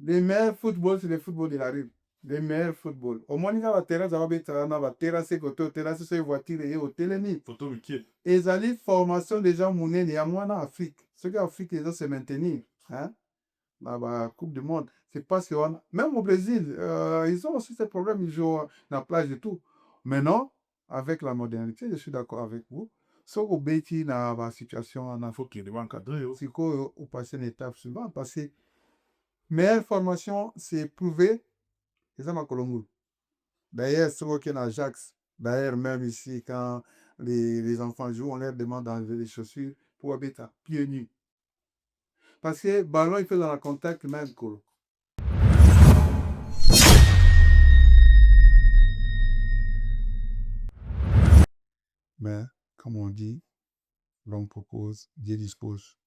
Les meilleurs football, c'est le football de la rue. Les meilleurs football. Au moins, il y a la terrasse, la terrasse, côté, terrasse, c'est voiture et hôtel. Photo Wiki. Et les formations des gens mounés, il y a moins en Afrique. Ce qu'Afrique, les gens se maintenir. Hein? La Coupe du Monde. C'est parce que, même au Brésil, ils ont aussi ce problème, ils jouent dans la plage et tout. Maintenant, avec la modernité, je suis d'accord avec vous. Sauf au Béti, dans la situation en Il Afrique, faut qu'il soit encadré. c'est qu'on passe une étape suivante. Parce que meilleure formation, c'est prouvé. C'est ça ma Colombo. D'ailleurs, ce qui est dans Ajax, d'ailleurs, même ici, quand les enfants jouent, on leur demande d'enlever les chaussures pour habiter pieds nus. Parce que le ballon, il fait dans le contact même. Mais, comme on dit, l'homme propose, Dieu dispose.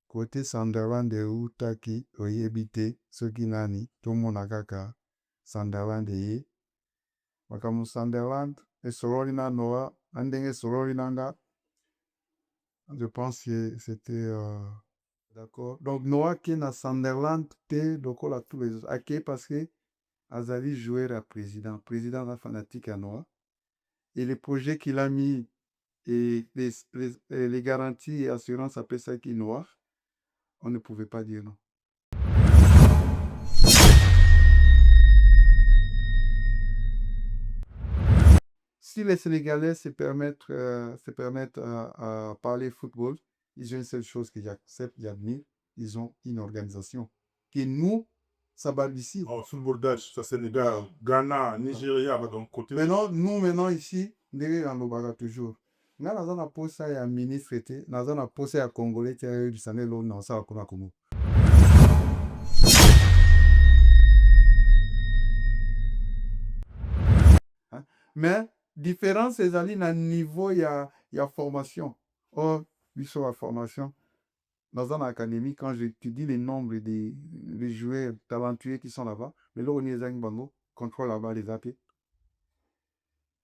Côté Sunderland de Utaki, Oyebite, Soki Nani, tout le monde a kaka, Sunderland de Ye. Comme Sunderland, et Sororina Noah, Andenge Sororinanga, je pense que c'était. D'accord. Donc, Noah qui est dans Sunderland, t'es donc là tous les autres. Ok, parce que Azali jouait à président. Président la fanatique à Noah. Et les projets qu'il a mis et les garanties et assurances après ça qui Noah, on ne pouvait pas dire non. Si les Sénégalais se permettent à parler football, ils ont une seule chose que j'accepte, j'admire, ils ont une organisation. Que nous, ça bat d'ici. Oh, football Dutch, ça Sénégal, Ghana, Nigeria, donc côté. Maintenant ici, derrière en Obaga toujours. Nga naza na posa ya ministre te, naza na posa ya Congolais te ya du Sanelo na osala kuna Congo. Hein? Mais différence ezali na niveau ya formation. Or, biso la formation, dans une académie, quand j'étudie les nombres des joueurs talentueux qui sont là-bas, mais là on est à Bango, contrôle là-bas les AP.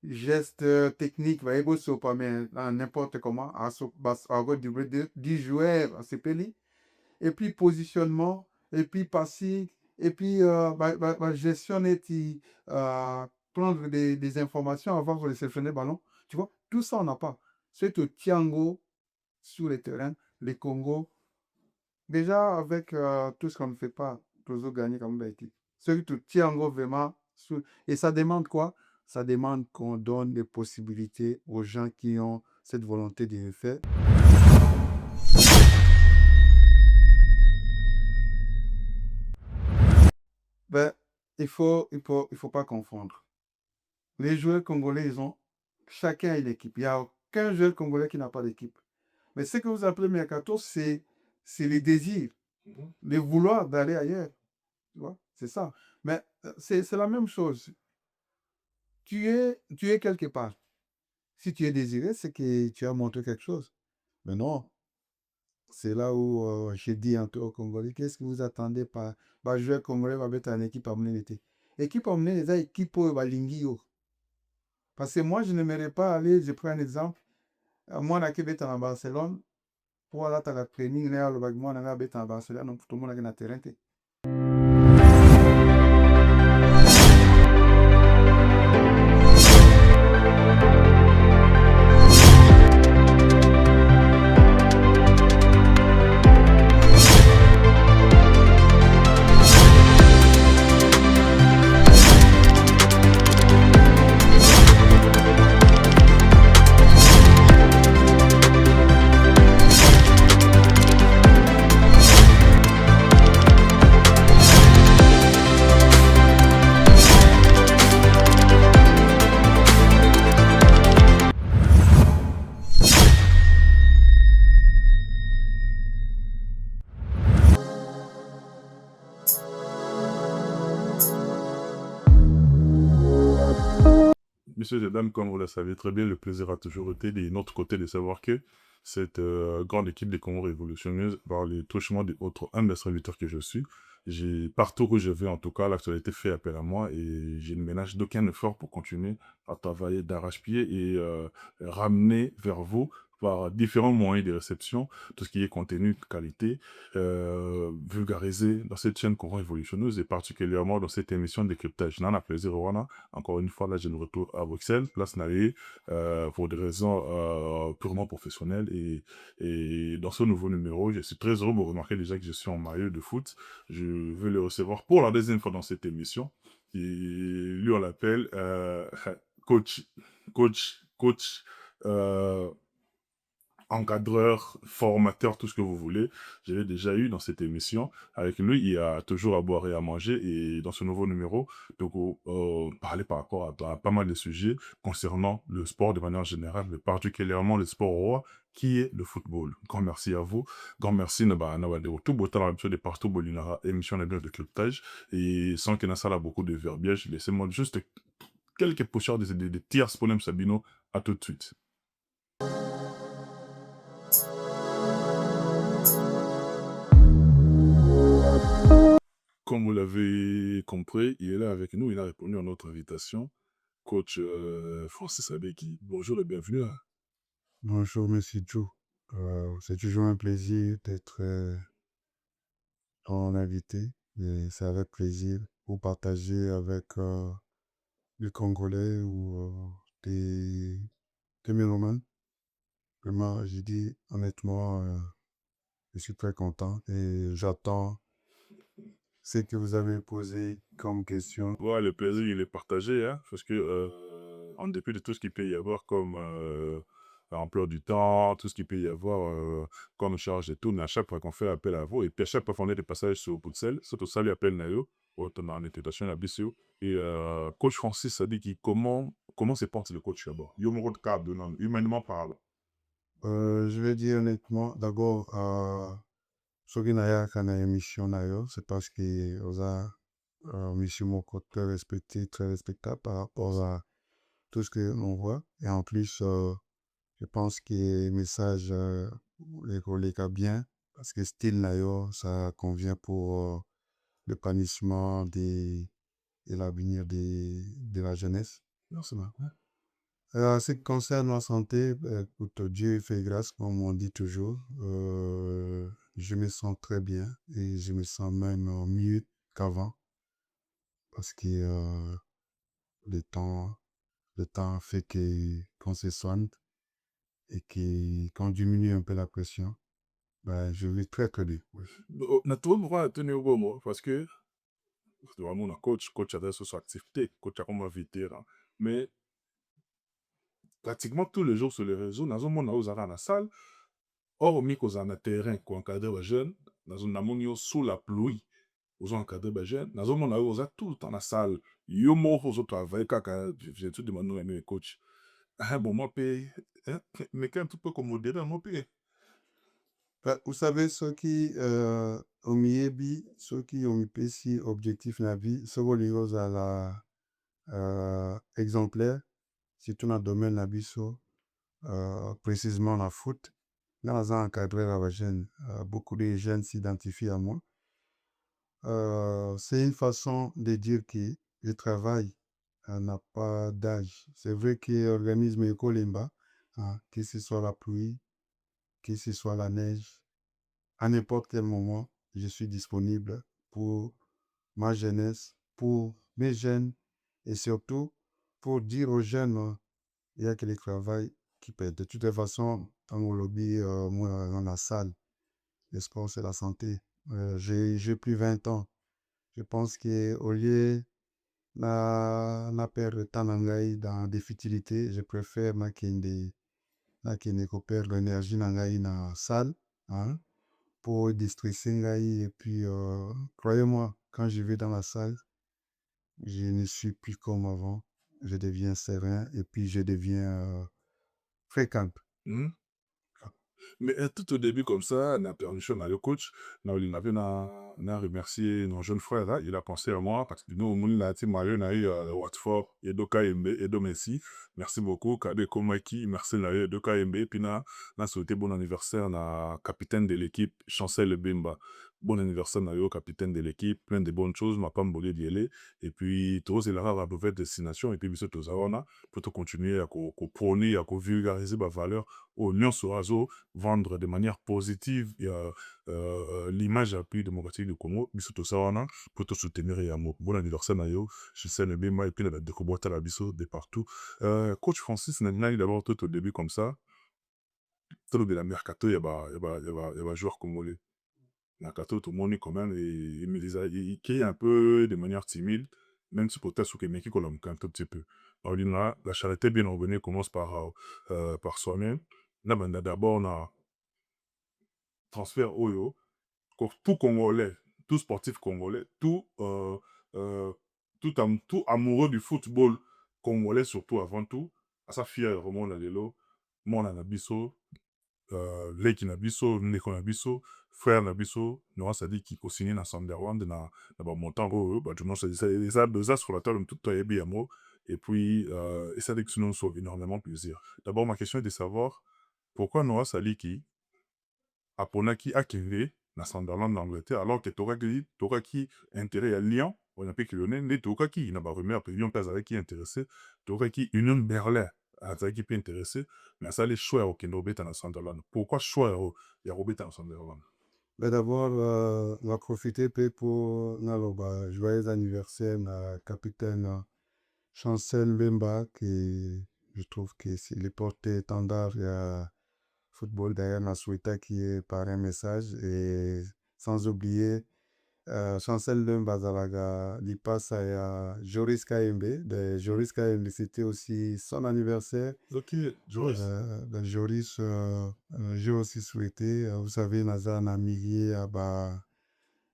Gestes techniques, pas mais n'importe comment, à 10 joueurs à CPLI, et puis positionnement, et puis passing, et puis gestion et prendre des informations avant de sélectionner le ballon. Tu vois, tout ça on n'a pas. C'est au Tiango, sur les terrains, les Congo. Déjà, avec tout ce qu'on ne fait pas, toujours gagner comme équipe. C'est tout Tiango vraiment. Et ça demande quoi? Ça demande qu'on donne des possibilités aux gens qui ont cette volonté de le faire. Ben, il faut pas confondre. Les joueurs congolais, chacun a une équipe. Il n'y a aucun joueur congolais qui n'a pas d'équipe. Mais ce que vous appelez mercato, c'est les désirs, le vouloir d'aller ailleurs. Tu vois, c'est ça. Mais c'est la même chose. Tu es quelque part. Si tu es désiré, c'est que tu as montré quelque chose. Mais non, c'est là où j'ai dit un peu aux Congolais, qu'est-ce que vous attendez par joueur congolais va mettre une équipe à mener l'été. Équipe à mener les équipes pour Lingio. Parce que moi, je n'aimerais pas aller, je prends un exemple, moi, je suis en Barcelone, pour aller à la training, moi, je suis en Barcelone, donc tout le monde est dans le terrain. Messieurs et dames, comme vous le savez très bien, le plaisir a toujours été de notre côté de savoir que cette grande équipe des Congo révolutionneuses, par les truchements des autres humbles serviteurs que je suis, partout où je vais, en tout cas, l'actualité fait appel à moi et je ne ménage d'aucun effort pour continuer à travailler d'arrache-pied et ramener vers vous par différents moyens de réception, tout ce qui est contenu de qualité, vulgarisé dans cette chaîne Convo évolutionneuse et particulièrement dans cette émission de décryptage. Nana plaisir, Rwana. Encore une fois, là, je me retrouve à Bruxelles, place Nalé, pour des raisons purement professionnelles. Et dans ce nouveau numéro, je suis très heureux de vous remarquer déjà que je suis en maillot de foot. Je veux le recevoir pour la deuxième fois dans cette émission. Et lui, on l'appelle coach, coach, euh, encadreur, formateur, tout ce que vous voulez. Je l'ai déjà eu dans cette émission. Avec lui, il y a toujours à boire et à manger. Et dans ce nouveau numéro, donc, parler par rapport à pas mal de sujets concernant le sport de manière générale, mais particulièrement le sport roi, qui est le football. Grand merci à vous. Grand merci de tout beau temps de partout Bolinara, émission de cryptage. Et sans qu'il y ait ça là beaucoup de verbiage, laissez-moi juste quelques pocheurs de tiers Sponem Sabino. À tout de suite. Comme vous l'avez compris, il est là avec nous, il a répondu à notre invitation. Coach Francis Abeki, bonjour et bienvenue. Bonjour, Monsieur Joe. C'est toujours un plaisir d'être ton invité et c'est avec plaisir pour partager avec des Congolais ou des Mélomanes. Vraiment, j'ai dit honnêtement, je suis très content et j'attends ce que vous avez posé comme question. Ouais, le plaisir, il est partagé, hein, parce que, en dépit de tout ce qu'il peut y avoir comme emploi du temps, tout ce qu'il peut y avoir comme charge et tout, mais à chaque fois qu'on fait appel à vous, et puis à chaque fois qu'on est des passages sur Bruxelles, surtout ça lui appelle Nayo, on est en invitation à BCO, et coach Francis a dit comment se porte le coach d'abord? Yomo de cadre, humainement parlant. Je vais dire honnêtement, d'abord, soki nayaka na émission na yo, c'est parce que oza monsieur moko très respecté, très respectable par rapport à tout ce que l'on voit. Et en plus, je pense que le message les collègues bien, parce que style na yo, ça convient pour l'épanouissement et l'avenir de la jeunesse. Merci, man. Ce qui concerne la santé, écoute, Dieu fait grâce, comme on dit toujours. Je me sens très bien et je me sens même mieux qu'avant parce que le temps, le temps fait qu'on se soigne et qu'on diminue un peu la pression. Ben, je vais très très bien. Oui. Naturellement, tenir au mot, parce que vraiment, un coach adresse sur activité, coach a comme vétéran. Mais pratiquement tous les jours sur les réseaux, dans un monde où on a la salle, hormis qu'on a un terrain pour encadrer les jeunes, dans un monde sous la pluie, aux encadrer les jeunes, dans un monde où on a tout le temps la salle, yo mo aux autres travail, kaka, j'ai tout demandé à mes coachs. Ah bon, moi, paye, mais quand tu peux accommoder, moi, paye. Ben, vous savez, au Miebi, ceux qui ont mis si objectif dans la vie, ceux qui ont la exemplaire, surtout dans le domaine de la vie, précisément la foot. Dans un encadré la jeune, beaucoup de jeunes s'identifient à moi. C'est une façon de dire que le travail n'a pas d'âge. C'est vrai que l'organisme Ecolimba, que ce soit la pluie, que ce soit la neige, à n'importe quel moment, je suis disponible pour ma jeunesse, pour mes jeunes et surtout pour dire aux jeunes, il y a que le travail qui paie. De toute façon, dans mon lobby, moi, dans la salle, le sport, c'est la santé. J'ai plus 20 ans. Je pense qu'au lieu de perdre le temps dans des futilités, je préfère perdre l'énergie dans la salle hein, pour déstresser ngai. Et puis, croyez-moi, quand je vais dans la salle, je ne suis plus comme avant. Je deviens serein et puis je deviens fréquent. Hmm? Mais tout au début, comme ça, on a permission à le coach. On a remercié nos jeunes frères. Là. Il a pensé à moi parce que nous, on a été mariés, on a eu Watford, Edo KMB, Edo Messi. Merci beaucoup. Kade Komaki, merci, on a eu Edo KMB. Puis, on a souhaité bon anniversaire à capitaine de l'équipe, Chancel Bemba. bon anniversaire Nayo, capitaine de l'équipe, plein de bonnes choses, m'a pas m'bolé d'y aller. Et puis, tous c'est la nouvelle destination, et puis, biso tozawana, pour continuer à prôner, à vulgariser ma valeur au Lyon Sorazo, vendre de manière positive l'image à plus démocratique du Congo, biso tozawana, pour te soutenir et amour. Bon anniversaire Nayo, je sais le bien, et puis, la découverte à la biso de partout. Coach Francis, n'a d'abord tout au début comme ça, tout le mercato, il y a joueur congolais. Mercato, tout le monde quand même, et il me disait, qui est un peu de manière timide, même si peut-être que mec qu'on un tout petit peu. Alors, il dit, là, la charité bien ordonnée commence par soi-même. Là, ben, d'abord, on a transfert Oyo, tout Congolais, tout sportif congolais, euh, tout amoureux du football congolais, surtout avant tout, à sa fille, Romain Lalelo, mon anabiso, leki na biso, ndeko na biso, frère na biso, Noah Sadiki co-signé na Sunderland na bamontant oyo bato nyonso eza sur la table de tout oyebi yango, et puis et ça dit que nous sauve énormément plaisir. D'abord ma question est de savoir pourquoi Noah Sadiki aponaki akende na Sunderland d'Angleterre alors que tokaki intérêt ya Lyon olympique lyonnais nde tokaki na barumeur mpe Lyon mpe azalaki intéressé, tokaki Union Berlin azalaki mpe intéressé, mais asali choix ya kokende kobeta na Sunderland. Pourquoi choix ya kobeta na Sunderland? Ben d'abord, on va profiter pe pour naloba joyeux anniversaire na capitaine Chancel Mbemba, qui je trouve que c'est le porte-étendard football derrière na souhaita qui est par un message, et sans oublier Chancel Mbemba Zalaga Lipasa et Joris Kaembe. De Joris Kaembe, c'était aussi son anniversaire. Ok, Joris. Ben Joris, j'ai aussi souhaité, vous savez, naza na millier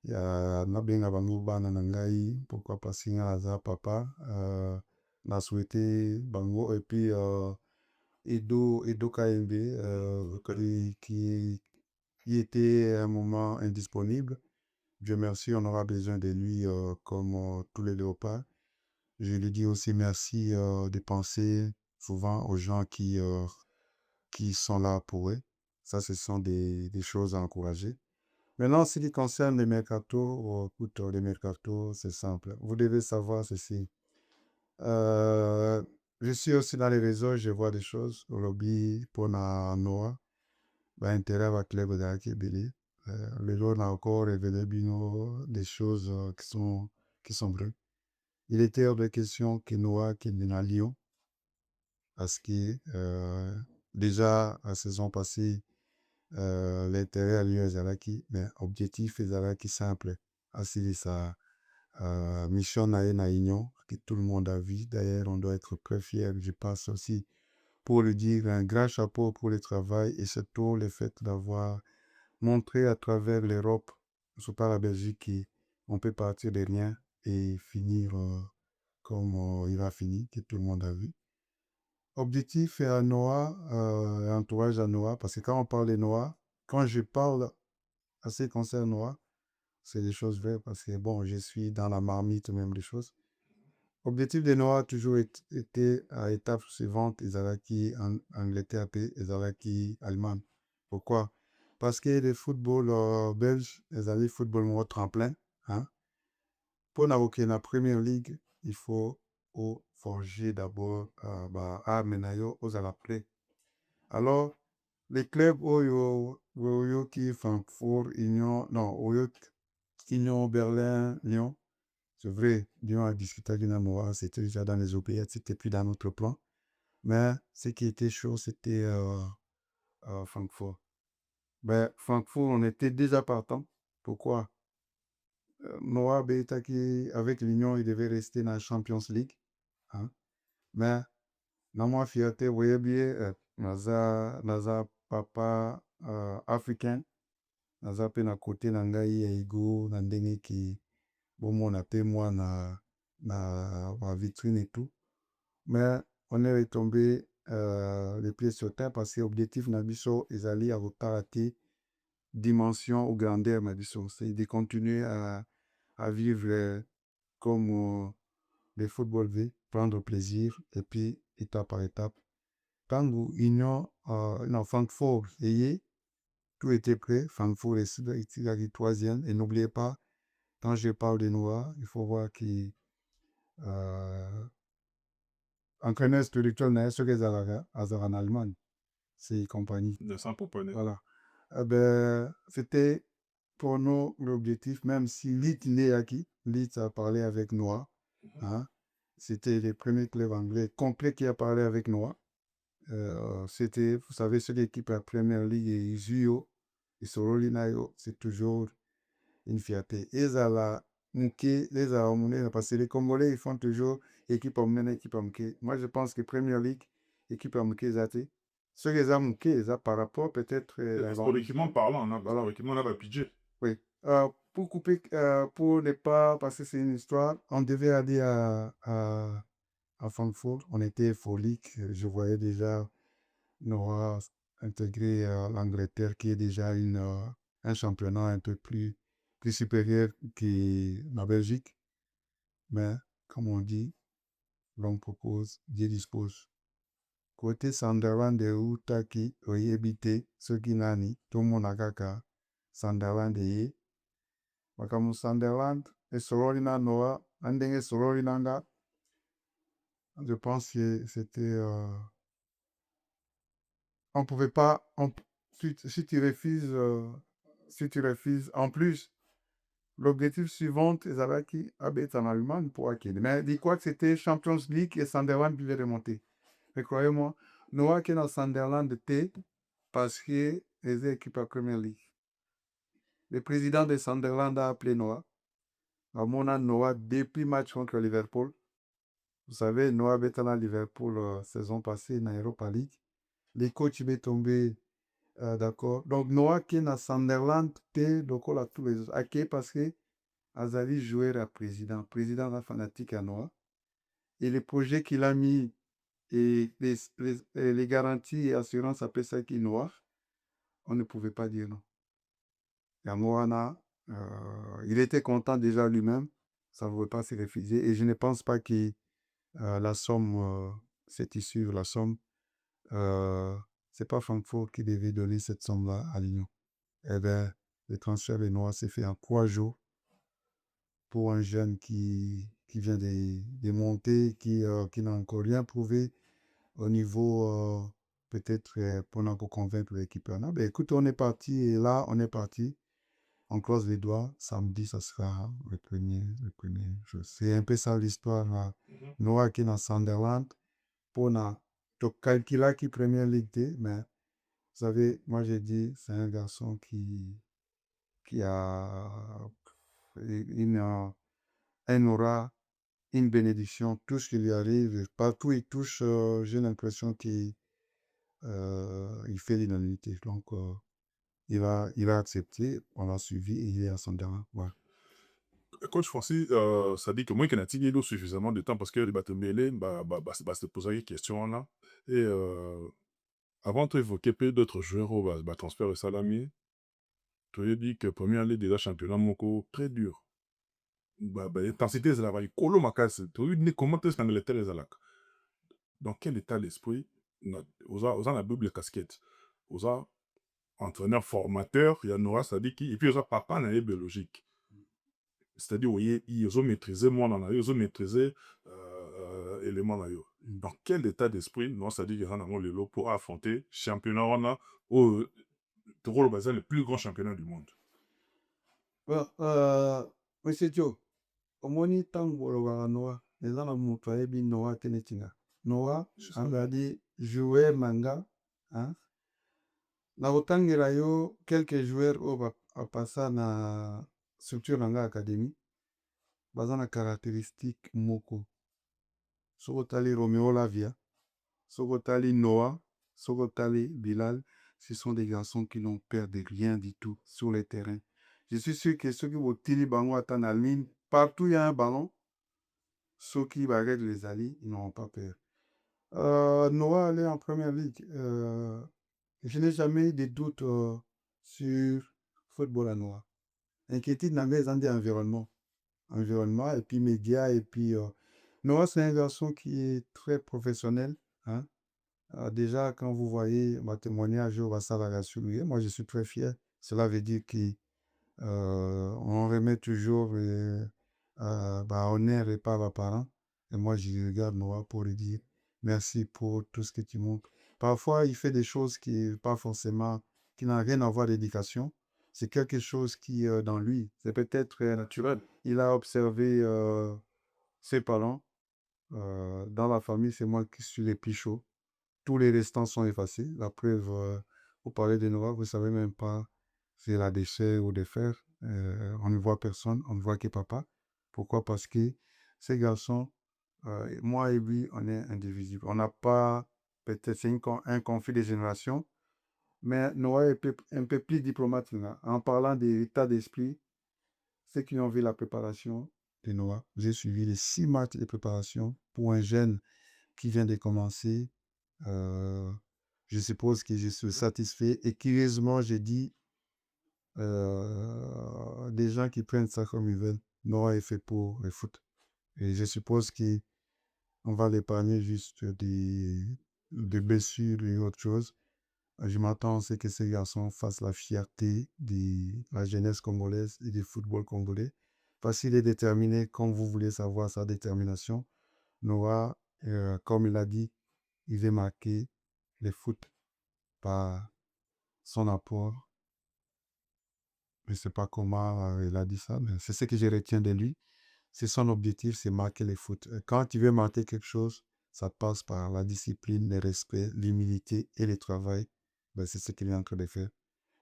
ya nabenga bango bana na ngai, pourquoi pas singa naza papa, na souhaité bango, et puis Edo Kaembe, qui était un moment indisponible. Dieu merci, on aura besoin de lui comme tous les léopards. Je lui dis aussi merci de penser souvent aux gens qui sont là pour eux. Ça, ce sont des choses à encourager. Maintenant, ce qui concerne les mercato, écoute, les mercato, c'est simple. Vous devez savoir ceci. Je suis aussi dans les réseaux, je vois des choses. Au lobby, pour Noah, ben, intérêt avec club de Akebele. Les gens ont encore révélé des choses qui sont vraies. Il était hors de question que Noah quitte à Lyon, parce que déjà, la saison passée, l'intérêt à Lyon Zalaki, mais objectif Zalaki simple. Assis sa mission na Union, que tout le monde a vu. D'ailleurs, on doit être très fiers. Je passe aussi pour lui dire un grand chapeau pour le travail, et surtout le fait d'avoir montré à travers l'Europe, surtout par la Belgique, qu'on peut partir de rien et finir comme il a fini, que tout le monde a vu. Objectif est à Noah, entourage à Noah, parce que quand on parle de Noah, quand je parle à ce qui concerne Noah, c'est des choses vraies, parce que bon, je suis dans la marmite même des choses. Objectif de Noah a toujours été à étape suivante, Ezalaki Angleterre et Ezalaki Allemagne. Pourquoi? Parce que le football belge, Ezali football mon tremplin, hein. Pour n'avoir la première ligue, il faut forger d'abord Menayo aux alapré. Alors, les clubs Oyo qui Francfort, Union, non, Oyo, Union, Berlin, Lyon, c'est vrai, Lyon a discuté avec Namoa, c'était déjà dans les OPS, c'était plus dans notre plan. Mais ce qui était chaud, c'était Francfort. Ben, Francfort, on était déjà partant. Pourquoi? Noah Beitaki, avec l'Union, il devait rester dans la Champions League. Hein? Mais, dans ma fierté, vous voyez bien, naza papa africain, naza pe na côté na ngai ya ego, na ndenge ki bomona pe moi na vitrine et tout. Mais on est retombé les pieds sur terre, parce que l'objectif Nabiso est allé à rater dimension ou grandeur Nabiso. C'est de continuer à vivre comme le football veut, prendre plaisir, et puis étape par étape. Quand vous union un enfant fort, ayez, Tout était prêt. Francfort est arrivé troisième. Et n'oubliez pas, quand je parle de Noah, il faut voir que entraîneur spirituel n'est ce que en Allemagne. C'est compagnie. De Saint-Pouponnet. Voilà. C'était pour nous l'objectif, même si Leeds n'est acquis. Leeds a parlé avec Noah. Hein. C'était le premier club anglais complet qui a parlé avec Noah. C'était, vous savez, cette équipe à Première Ligue et Izuyo, et Sorolinayo, c'est toujours une fierté. Et ça la mouké, les a emmenés, parce que les Congolais, ils font toujours équipe emmenée, équipe emmenée. Moi, je pense que Première Ligue, équipe emmenée, ça été. Ce que les a mouké, ça par rapport peut-être. Historiquement parlant, on a, voilà, on a budget. Oui. Pour couper, pour ne pas passer, c'est une histoire. On devait aller à Francfort. On était euphorique. Je voyais déjà Noah intégrer l'Angleterre, qui est déjà un championnat un peu plus supérieur que la Belgique. Mais, comme on dit, l'on propose, Dieu dispose. Côté Sunderland de Utaki, Oyebite, Sokinani, tout le monde a kaka, Sunderland de Ye. Makamu Sunderland, et Sororina Noah, Andenge Sororinanga. Je pense que c'était. On pouvait pas. Si tu refuses, en plus, l'objectif suivant, ils avaient qui habite en Allemagne pour acquérir. Mais dis quoi que c'était Champions League et Sunderland qui devait remonter. Mais croyez-moi, Noah qui est dans Sunderland était parce que les équipes à Premier League. Le président de Sunderland a appelé Noah. À mon âge, Noah, depuis le match contre Liverpool. Vous savez, Noah était à Liverpool saison passée dans l'Europa League. Les coachs ils tombé d'accord. Donc, Noah qui est dans Sunderland, t'es donc à tous les autres. Ok, parce que Azali jouait à président. Président la fanatique à Noah. Et les projets qu'il a mis et les garanties et assurances après ça qui Noah, on ne pouvait pas dire non. Et à Noah, il était content déjà lui-même. Ça ne voulait pas se refuser. Et je ne pense pas que la somme, cette issue de la somme, c'est pas Francfort qui devait donner cette somme-là à l'Union. Eh bien, le transfert de Noah s'est fait en 3 jours pour un jeune qui vient de monter, qui n'a encore rien prouvé au niveau, peut-être, pour convaincre l'équipe. Ben, écoute, on est parti, et là, on est parti. On croise les doigts. Samedi, ça sera le premier. C'est un peu ça l'histoire. Noah qui est dans Sunderland, pour calculer qui Première Ligue, mais vous savez, moi j'ai dit, c'est un garçon qui a un aura, une bénédiction, tout ce qui lui arrive, partout il touche, j'ai l'impression qu'il fait l'unanimité. Donc, il a accepté, on l'a suivi et il est à son terrain. Ouais. Coach Francis, ça dit que moi, qu'il y a suffisamment de temps parce que le Batembele, se poser des questions là. Et avant d'évoquer peu d'autres joueurs au transfert de Salami, tu as dit que première année déjà championnat Moko très dur. L'intensité c'est la vaille. Kolo Makas, tu as dit comment est-ce qu'on était les Alak. Dans quel état d'esprit, aux la double casquette, aux entraîneur formateur, il y a Nora Sadiki, et puis aux papa n'a biologique. C'est-à-dire, oui, ils ont maîtrisé moi, ils ont maîtrisé éléments. Dans quel état d'esprit, non, ça dit qu'ils ont le lot pour affronter championnat, on a le plus grand championnat du monde. Bon, Monsieur Joe, omoni ntango olobaka Noah, eza na moto ayebi Noah te neti nga. Noah azali joueur manga. Hein? Na kotangela yo quelques joueurs oyo bapasa na structure na nga académie, baza na caractéristique moko. Soki otali Romeo Lavia, soki otali Noah, soki otali Bilal, ce sont des garçons qui n'ont peur de rien du tout sur le terrain. Je suis sûr que ceux qui vont tirer bango à la ligne, partout il y a un ballon, ceux qui arrêtent les alliés, ils n'auront pas peur. Noah allait en première ligue. Je n'ai jamais eu de doute sur football à Noah. Inquiétude dans les environnements. Environnement et puis médias et puis Noah c'est un garçon qui est très professionnel. Hein? Déjà, quand vous voyez ma témoignage au Bassala Rassoulou, moi, je suis très fier. Cela veut dire qu'on remet toujours honneur et pas à parents. Et moi, je regarde Noah pour lui dire merci pour tout ce que tu montres. Parfois, il fait des choses qui pas forcément, qui n'ont rien à voir avec l'éducation. C'est quelque chose qui, dans lui, c'est peut-être naturel. Il a observé ses parents. Dans la famille, c'est moi qui suis le plus chaud. Tous les restants sont effacés. La preuve, vous parlez de Noah, vous ne savez même pas si elle a des sœurs ou des frères. On ne voit personne, on ne voit que papa. Pourquoi? Parce que ces garçons, moi et lui, on est indivisibles. On n'a pas, peut-être c'est un conflit de génération, mais Noah est un peu plus diplomate là. En parlant de l'état d'esprit, ceux qui ont vu la préparation de Noah, j'ai suivi les 6 matchs de préparation pour un jeune qui vient de commencer. Euh, je suppose que je suis satisfait. Et curieusement, j'ai dit des gens qui prennent ça comme ils veulent. Noah est fait pour le foot. Et je suppose qu'on va l'épargner juste des blessures et autre chose. Je m'attends à ce que ces garçons fassent la fierté de la jeunesse congolaise et du football congolais. Parce qu'il est déterminé, comme vous voulez savoir sa détermination. Noah, comme il a dit, il veut marquer le foot par son apport. Je ne sais pas comment il a dit ça, mais c'est ce que je retiens de lui. C'est son objectif, c'est marquer le foot. Quand tu veux marquer quelque chose, ça passe par la discipline, le respect, l'humilité et le travail. Ben, c'est ce qu'il est en train de faire.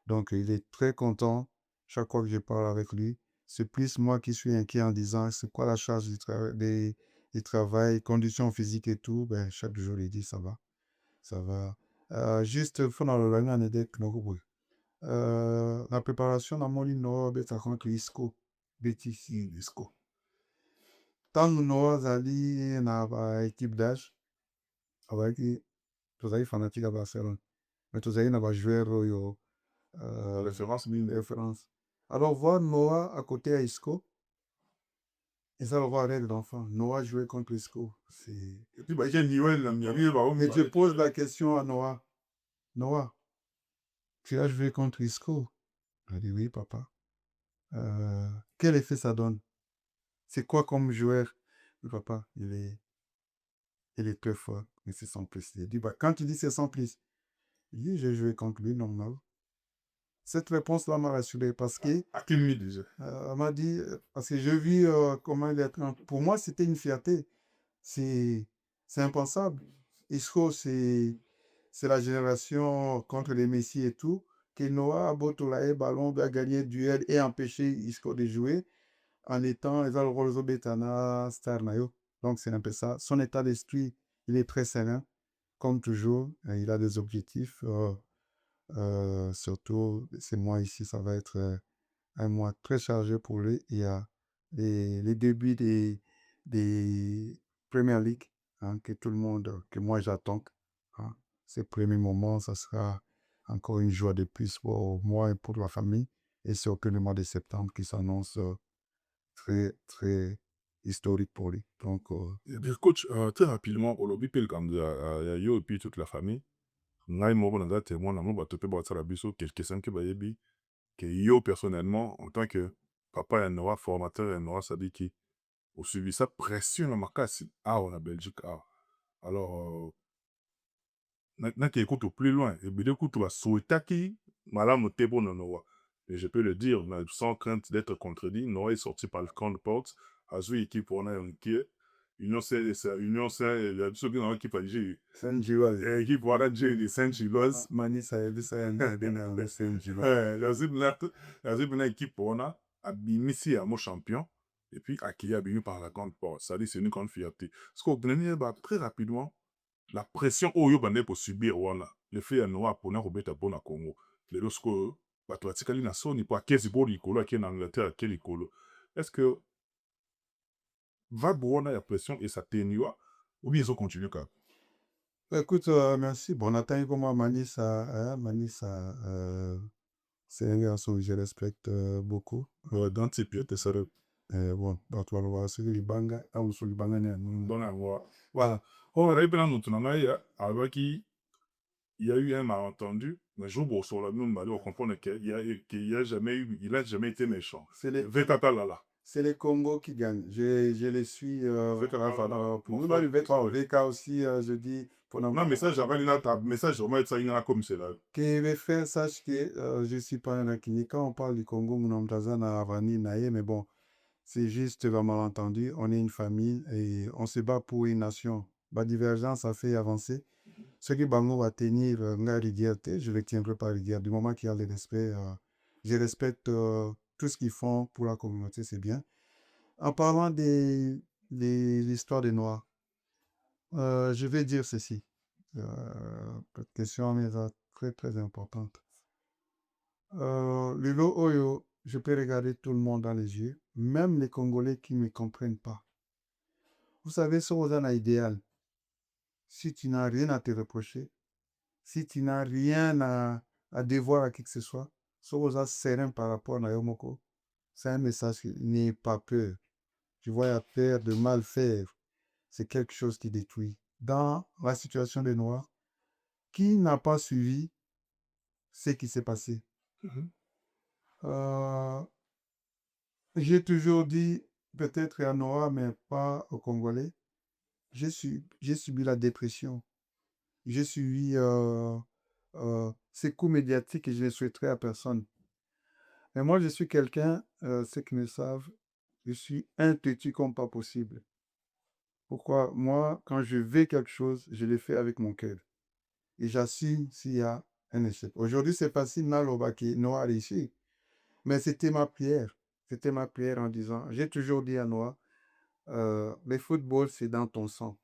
Donc, il est très content chaque fois que je parle avec lui. C'est plus moi qui suis inquiet en disant c'est quoi la charge du travail, conditions physiques et tout. Ben, chaque jour, il dit ça va. Ça va. Juste, il faut dans le langue la préparation dans mon lit, Noah, contre l'ISCO. BTC, l'ISCO. Tant que Noah Zali na équipe d'âge, avec tous les fanatiques à Barcelone. Mais tous les joueurs, référence. Alors, voir Noah à côté à ISCO, et ça va voir rêve d'enfant. Noah jouait contre ISCO. Et puis, je pose la question à Noah. Noah, tu as joué contre ISCO? Il a dit oui, papa. Quel effet ça donne? C'est quoi comme joueur? Le papa, il est très fort, mais c'est sans plus. Il dit, quand tu dis c'est sans plus, il dit, j'ai joué contre lui, normal. Cette réponse-là m'a rassuré parce que. À quelle minute déjà? Elle m'a dit, parce que j'ai vu comment il est. Pour moi, c'était une fierté. C'est impensable. Isco, c'est la génération contre les Messi et tout. Que Noah, Botolae, Ballon, a gagné le duel et empêché Isco de jouer en étant Ezal Betana, Star Nayo. Donc, c'est un peu ça. Son état d'esprit, il est très serein, comme toujours. Il a des objectifs. Surtout, ces mois ici, ça va être un mois très chargé pour lui. Il y a les débuts des Premier League, hein, que tout le monde, que moi j'attends. Hein. Ces premiers moments, ça sera encore une joie de plus pour moi et pour la famille. Et surtout le mois de septembre qui s'annonce très, très historique pour lui. Donc, Coach, très rapidement, au lobby, comme yo et puis toute la famille, ngai moko naza témoin nango bato mpe basala biso quelques-uns ke bayebi ke yo personnellement en tant que papa ya Noah, formateur ya Noah Sadiki, osubi sa pression na makasi awa na Belgique awa. Alors nakei kutu plus loin ebele kutu basouhaitaki malamu te mpona Noah. Et je peux le dire, sans crainte d'être contredit, Noah est sorti par le camp de porte, azwi équipe wana ya mokie, Union ya biso mpe na équipe ya Niger. Saint Gilloise. Équipe wana Niger Saint Gilloise. Mani sayebisa ya Saint Yazwi mpena équipe wana abimisi yango champion et puis akei abimi par la grande porte. Ça dit c'est une grande fierté. Parce qu'obtenir yeba très rapidement la pression oyo bandeki kosubir wana le fait ya Noah apona kobeta mpo na Congo lelo sikoyo bato batikali na soni mpo akezi mpo likolo ake na Angleterre ake likolo. Est-ce que vague wana ya pression esateniwa ou bien ezocontinue kaka? Écoute, merci. Bon, Nathan Ngoma Manissa, c'est un garçon que je respecte beaucoup. Dans tes pieds, t'es sérieux. Bon, donc on va voir sur Libanga, sur Libanga. Voilà. Oh, nayebi nanu mutu na ngai alobaki il y a eu un malentendu, mais jour où sur la nous, on comprend qu'il a jamais été méchant. C'est les, Vetata Lala. c'est les Congos qui gagnent. Je les suis. Pour nous, Mon le V3, VK aussi, je dis. Pour Non, message j'avais une message vraiment ça il comme c'est là. que faire, sache que je ne suis pas un Akini. Quand on parle du Congo, Mounamdazana, Avani, Naye, mais bon, c'est juste un malentendu. On est une famille et on se bat pour une nation. La divergence a fait avancer. Ce qui Bango va tenir la rigueur, je ne le tiendrai pas rigueur. Du moment qu'il y a le respect, je respecte tout ce qu'ils font pour la communauté, c'est bien. En parlant de l'histoire des Noirs, je vais dire ceci. Cette question est très très importante. Le lot Oyo, je peux regarder tout le monde dans les yeux, même les Congolais qui ne me comprennent pas. Vous savez, ce qu'on a idéal. Si tu n'as rien à te reprocher, si tu n'as rien à devoir à qui que ce soit, ce qu'on a serein par rapport à Yomoko, c'est un message qui n'aie pas peur. Tu vois, la peur de mal faire, c'est quelque chose qui détruit. Dans la situation des Noirs, qui n'a pas suivi ce qui s'est passé? Euh, J'ai toujours dit, peut-être à Noir, mais pas aux Congolais, j'ai subi la dépression. J'ai subi ces coups médiatiques et je ne souhaiterais à personne. Mais moi, je suis quelqu'un, ceux qui me savent, je suis un têtu comme pas possible. Pourquoi? Moi, quand je veux quelque chose, je le fais avec mon cœur. Et j'assume s'il y a un échec. Aujourd'hui, c'est facile, Nalobaki, Noah a réussi. Mais c'était ma prière. C'était ma prière en disant, j'ai toujours dit à Noah, le football, c'est dans ton sang.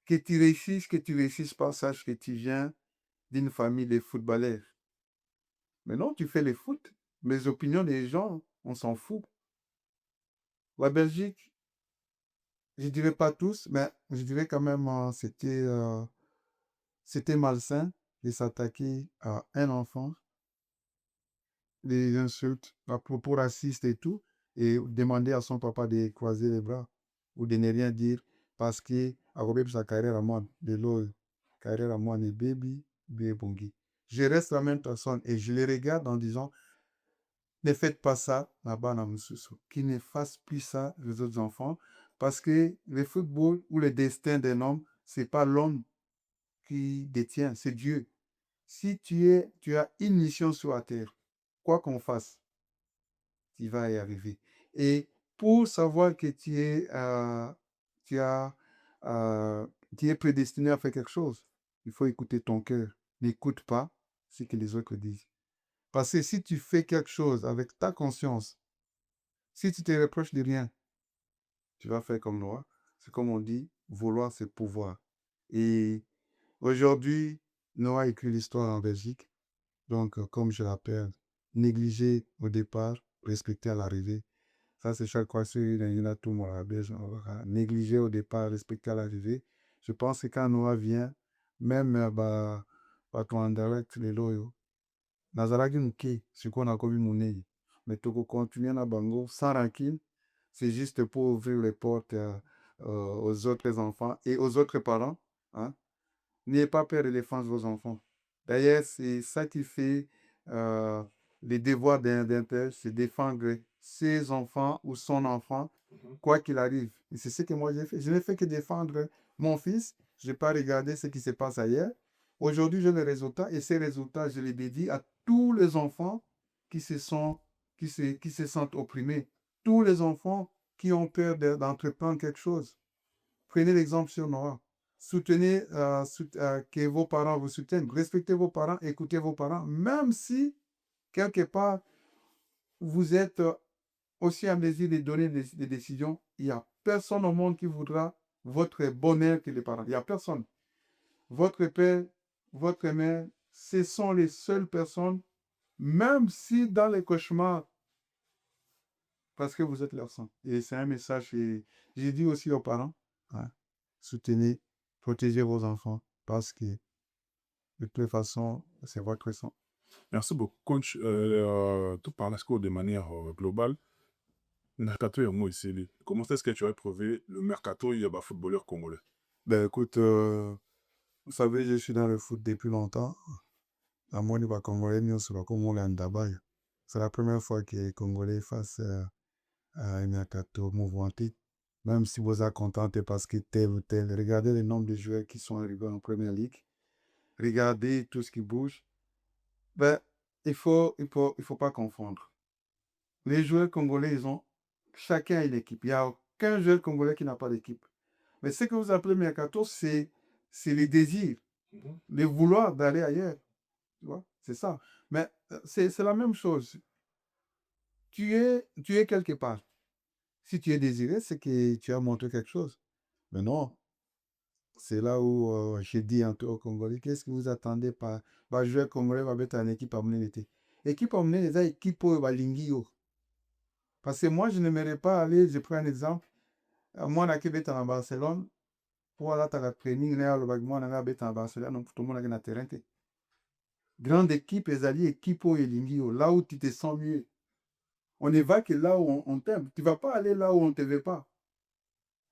Que tu réussisses pas, sache que tu viens d'une famille de footballeurs. Mais non, tu fais le foot. Les opinions des gens, on s'en fout. La Belgique, je dirais pas tous, mais je dirais quand même c'était malsain de s'attaquer à un enfant, des insultes à propos racistes et tout, et demander à son papa de croiser les bras ou de ne rien dire parce que a sa carrière à moi, de l'eau, carrière à moi, ne baby, bongi. Je reste la même personne et je les regarde en disant ne faites pas ça là-bas dans Moussoussou. Qu'ils ne fassent plus ça les autres enfants parce que le football ou le destin d'un homme, c'est pas l'homme qui détient, c'est Dieu. Si tu as une mission sur la terre, quoi qu'on fasse, tu vas y arriver. Et pour savoir que tu as, euh, tu es prédestiné à faire quelque chose, il faut écouter ton cœur. N'écoute pas ce que les autres disent. Parce que si tu fais quelque chose avec ta conscience, si tu te reproches de rien, tu vas faire comme Noah. C'est comme on dit, vouloir, c'est pouvoir. Et aujourd'hui, Noah écrit l'histoire en Belgique. Donc, comme je l'appelle, négliger au départ, respecter à l'arrivée. Ça, c'est chaque fois que il y a tout le monde à la Belge. Négliger au départ, respecter à l'arrivée. Je pense que quand Noah vient, même par ton indirect, les loyaux, Nazaraki Nuke, ce qu'on a commis mon mais tu continuer à Bango sans rancune, c'est juste pour ouvrir les portes aux autres enfants et aux autres parents. Hein. N'ayez pas peur de défendre vos enfants. D'ailleurs, c'est ça qui fait les devoirs d'un père, c'est défendre ses enfants ou son enfant, quoi qu'il arrive. Et c'est ce que moi j'ai fait. Je n'ai fait que défendre mon fils. Je n'ai pas regardé ce qui se passe ailleurs. Aujourd'hui, j'ai les résultats et ces résultats, je les dédie à tous les enfants qui qui se sentent opprimés. Tous les enfants qui ont peur d'entreprendre quelque chose. Prenez l'exemple sur Noah. Soutenez que vos parents vous soutiennent. Respectez vos parents, écoutez vos parents, même si, quelque part, vous êtes aussi en mesure de donner des décisions. Il n'y a personne au monde qui voudra votre bonheur que les parents. Il n'y a personne. Votre père, votre mère, ce sont les seules personnes, même si dans les cauchemars, parce que vous êtes leur sang. Et c'est un message que j'ai dit aussi aux parents. Hein, soutenez, protégez vos enfants parce que de toute façon, c'est votre sang. Merci beaucoup, coach. Tout par là, de manière globale. Mercato et moi ici. Comment est-ce que tu as éprouvé le mercato et le footballeur congolais? Ben écoute, Vous savez, je suis dans le foot depuis longtemps. À moi, les Congolais, nous sommes comme on est d'abord. C'est la première fois que les Congolais face à un mercato mouvementé. Même si vous êtes content parce que tel ou tel, regardez le nombre de joueurs qui sont arrivés en première ligue. Regardez tout ce qui bouge. Ben, il faut pas confondre. Les joueurs congolais, ils ont chacun une équipe. Il n'y a aucun joueur congolais qui n'a pas d'équipe. Mais ce que vous appelez mercato, c'est le désir, le vouloir d'aller ailleurs. Tu vois, c'est ça. Mais c'est la même chose. Tu es quelque part. Si tu es désiré, c'est que tu as montré quelque chose. Mais non, c'est là où j'ai dit un peu aux Congolais, qu'est-ce que vous attendez par joueur congolais va mettre une équipe à mener l'été. Équipe à mener les équipe au Balingio. Parce que moi, je n'aimerais pas aller, je prends un exemple, moi, je suis en Barcelone, pour aller à la training, moi, je suis en Barcelone, donc tout le monde est dans terrain. Grande équipe, les alliés, équipe au Elingio, là où tu te sens mieux. On ne va que là où on t'aime. Tu ne vas pas aller là où on ne te veut pas.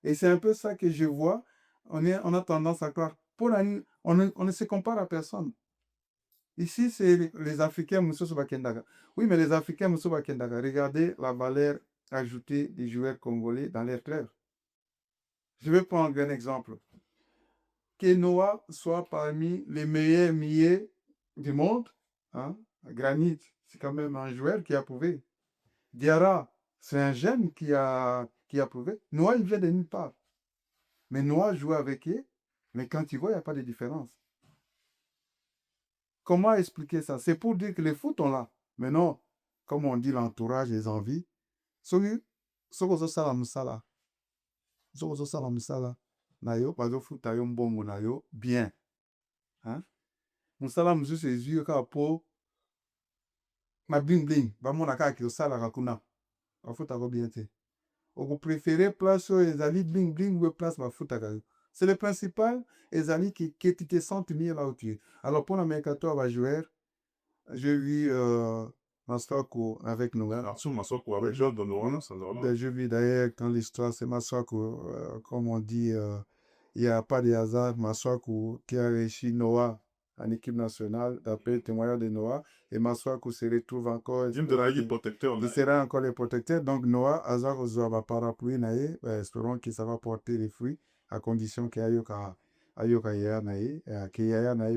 Et c'est un peu ça que je vois. On a tendance à croire. On ne se compare à personne. Ici, c'est les Africains, Moussa Sobakendaga. Oui, mais les Africains, Moussa Sobakendaga, regardez la valeur ajoutée des joueurs congolais dans leur club. Je vais prendre un exemple. Que Noah soit parmi les meilleurs milliers du monde. Hein? Granit, c'est quand même un joueur qui a prouvé. Diarra, c'est un jeune qui a prouvé. Noah, il vient de nulle part. Mais Noah joue avec eux, mais quand tu vois, il n'y a pas de différence. Comment expliquer ça? C'est pour dire que les foot ont là. Mais non, comme on dit, l'entourage, les envies. Sokozo sala musala. Sokozo sala musala. Nayo, bazo foot ayo mbongo nayo, bien. Hein? Musala musu ses yeux po ma bling bling. Ba mona ka ki osala kakuna. Ba foot ako bien te. Vous préférez place les amis bling bling ou place ma foot à gagner. C'est le principal, les amis qui tu te sens tenir là où tu es. Alors pour la mercato à jouer, j'ai vu Masako avec nous. Arthur Masoko avec Jean Donorana, ça Ben, j'ai vu d'ailleurs quand l'histoire c'est Masako, comme on dit, il n'y a pas de hasard. Masako qui a réussi Noah en équipe nationale, d'après le témoignage de Noah, et Masako se retrouve encore. Jim de la Ligue protecteur. Il sera encore les protecteurs. Donc, Noah, Hazard, Ozoaba, parapluie, nae, espérons que ça va porter les fruits, à condition qu'il y ait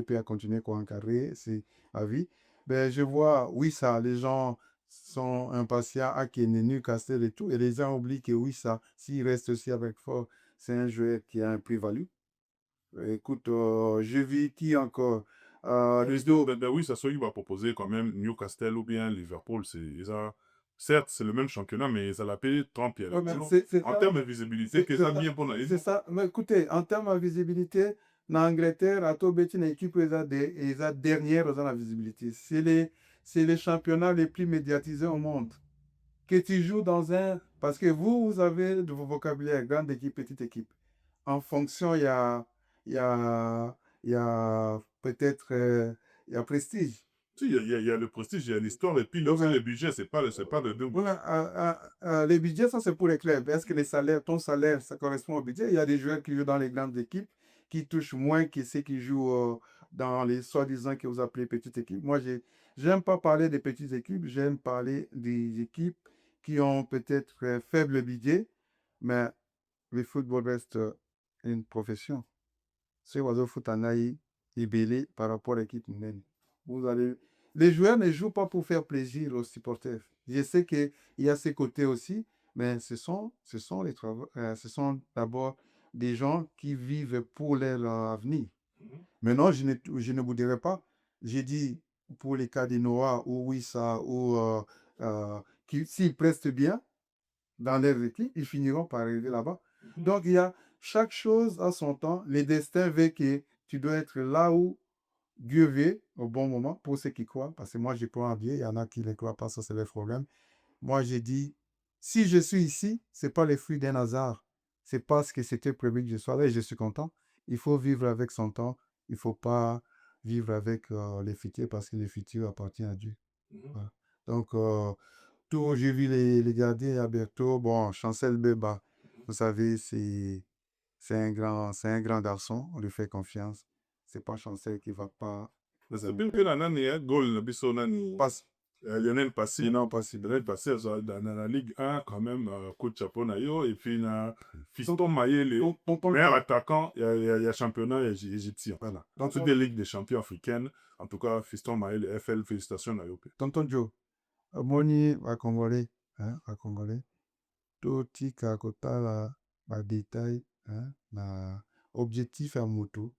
peut continuer à encadrer ma vie. Ben, je vois, oui, ça, les gens sont impatients à Kenny, Newcastle et tout, et les gens oublient que oui, ça, s'il reste aussi avec Fort, c'est un joueur qui a un plus-value. Écoute, je vis qui encore Oui, ça soit, il va proposer quand même Newcastle ou bien Liverpool. Certes, c'est le même championnat, mais ça l'appelle Trump. En termes de visibilité, que ça bien pour la c'est ça. Mais écoutez, en termes de visibilité, en Angleterre, à Tobeti, une équipe est la dernière dans la visibilité. C'est les championnats les plus médiatisés au monde. Que tu joues dans un. Parce que vous avez de vos vocabulaires, grande équipe, petite équipe. En fonction, il y a, peut-être il y a prestige. Si, il y a le prestige, il y a l'histoire, et puis le budget, c'est pas le deux. Les budgets, ça c'est pour les clubs. Est-ce que les salaires, ton salaire, ça correspond au budget? Il y a des joueurs qui jouent dans les grandes équipes qui touchent moins que ceux qui jouent dans les soi-disant que vous appelez petites équipes. Moi, j'aime pas parler des petites équipes, j'aime parler des équipes qui ont peut-être faible budget, mais le football reste une profession. Ce oiseau foot en aïe est belé par rapport à l'équipe humaine. Vous allez. Les joueurs ne jouent pas pour faire plaisir aux supporters. Je sais qu'il y a ces côtés aussi, mais ce sont d'abord des gens qui vivent pour leur avenir. Maintenant, je ne vous dirai pas. J'ai dit pour les cas de Noah ou Wissa ou qui s'ils prestent bien dans leur équipe, ils finiront par arriver là-bas. Donc, il y a chaque chose à son temps. Les destins veulent que tu dois être là où Dieu veut au bon moment pour ceux qui croient. Parce que moi, je crois en Dieu. Il y en a qui ne croient pas, ça c'est le problème. Moi, j'ai dit, si je suis ici, ce n'est pas le fruit d'un hasard. C'est parce que c'était prévu que je sois là et je suis content. Il faut vivre avec son temps. Il ne faut pas vivre avec les futurs parce que les futurs appartiennent à Dieu. Voilà. Donc, j'ai vu les gardiens, Alberto, bon, Chancel Beba, vous savez, c'est un grand garçon, on lui fait confiance. c'est pas Chancel qui va pas. C'est bien que nani goal na biso nani Passe. Lionel Passy. Non, pas si. Lionel Passy dans la Ligue 1 quand même coup de chapeau na yo et puis na Fiston Mayele meilleur attaquant il y a championnat égyptien. Voilà. Dans toutes les ligues des champions africaines, en tout cas Fiston Mayele FL félicitations na yo. Tonton Joe, moni wa Congolais, hein, wa Congolais. Toti kakotala ba détail, hein, na objectif à moto.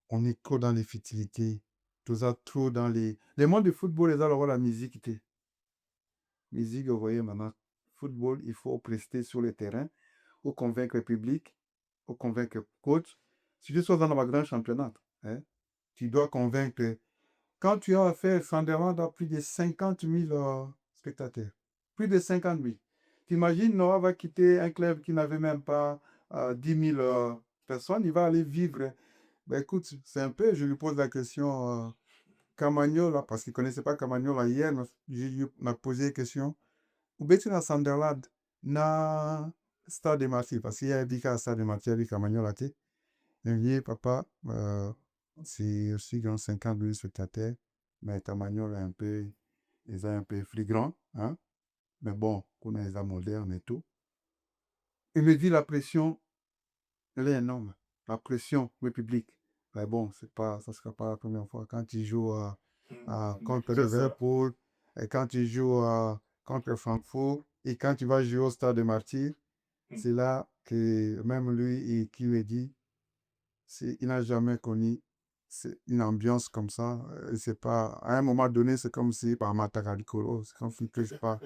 On est trop dans les futilités. Tout ça trop dans les mondes de football, les alors la musique était. Musique, vous voyez maintenant, football, il faut prester sur le terrain, ou convaincre le public, ou convaincre le coach. Si tu sois dans un grand championnat, hein, tu dois convaincre. Quand tu as affaire Sunderland à plus de 50 000 spectateurs, plus de 50 000. T'imagines, Noah va quitter un club qui n'avait même pas 10 000 personnes, il va aller vivre. Ben écoute, c'est un peu, je lui pose la question, Camagnola, parce qu'il ne connaissait pas Camagnola hier, je lui ai posé la question. Où est-ce que Sunderland na Stade de Martyrs, parce qu'il y a dit qu'à Stade de Martyrs, avec Camagnola, il dit, papa, c'est aussi grand 50 000 spectateurs, mais Camagnola est un peu, ils sont un peu flagrant, hein. Mais bon, on a les arts modernes et tout. Il me dit la pression, elle est énorme. La pression du public. Mais bon, ça ne sera pas la première fois. Quand tu joues contre Liverpool, et quand tu joues contre Francfort, et quand tu vas jouer au Stade de Martyrs, c'est là que même lui, qui lui dit, il n'a jamais connu une ambiance comme ça. C'est pas, à un moment donné, c'est comme si par Matakarikolo, c'est comme si que je parle.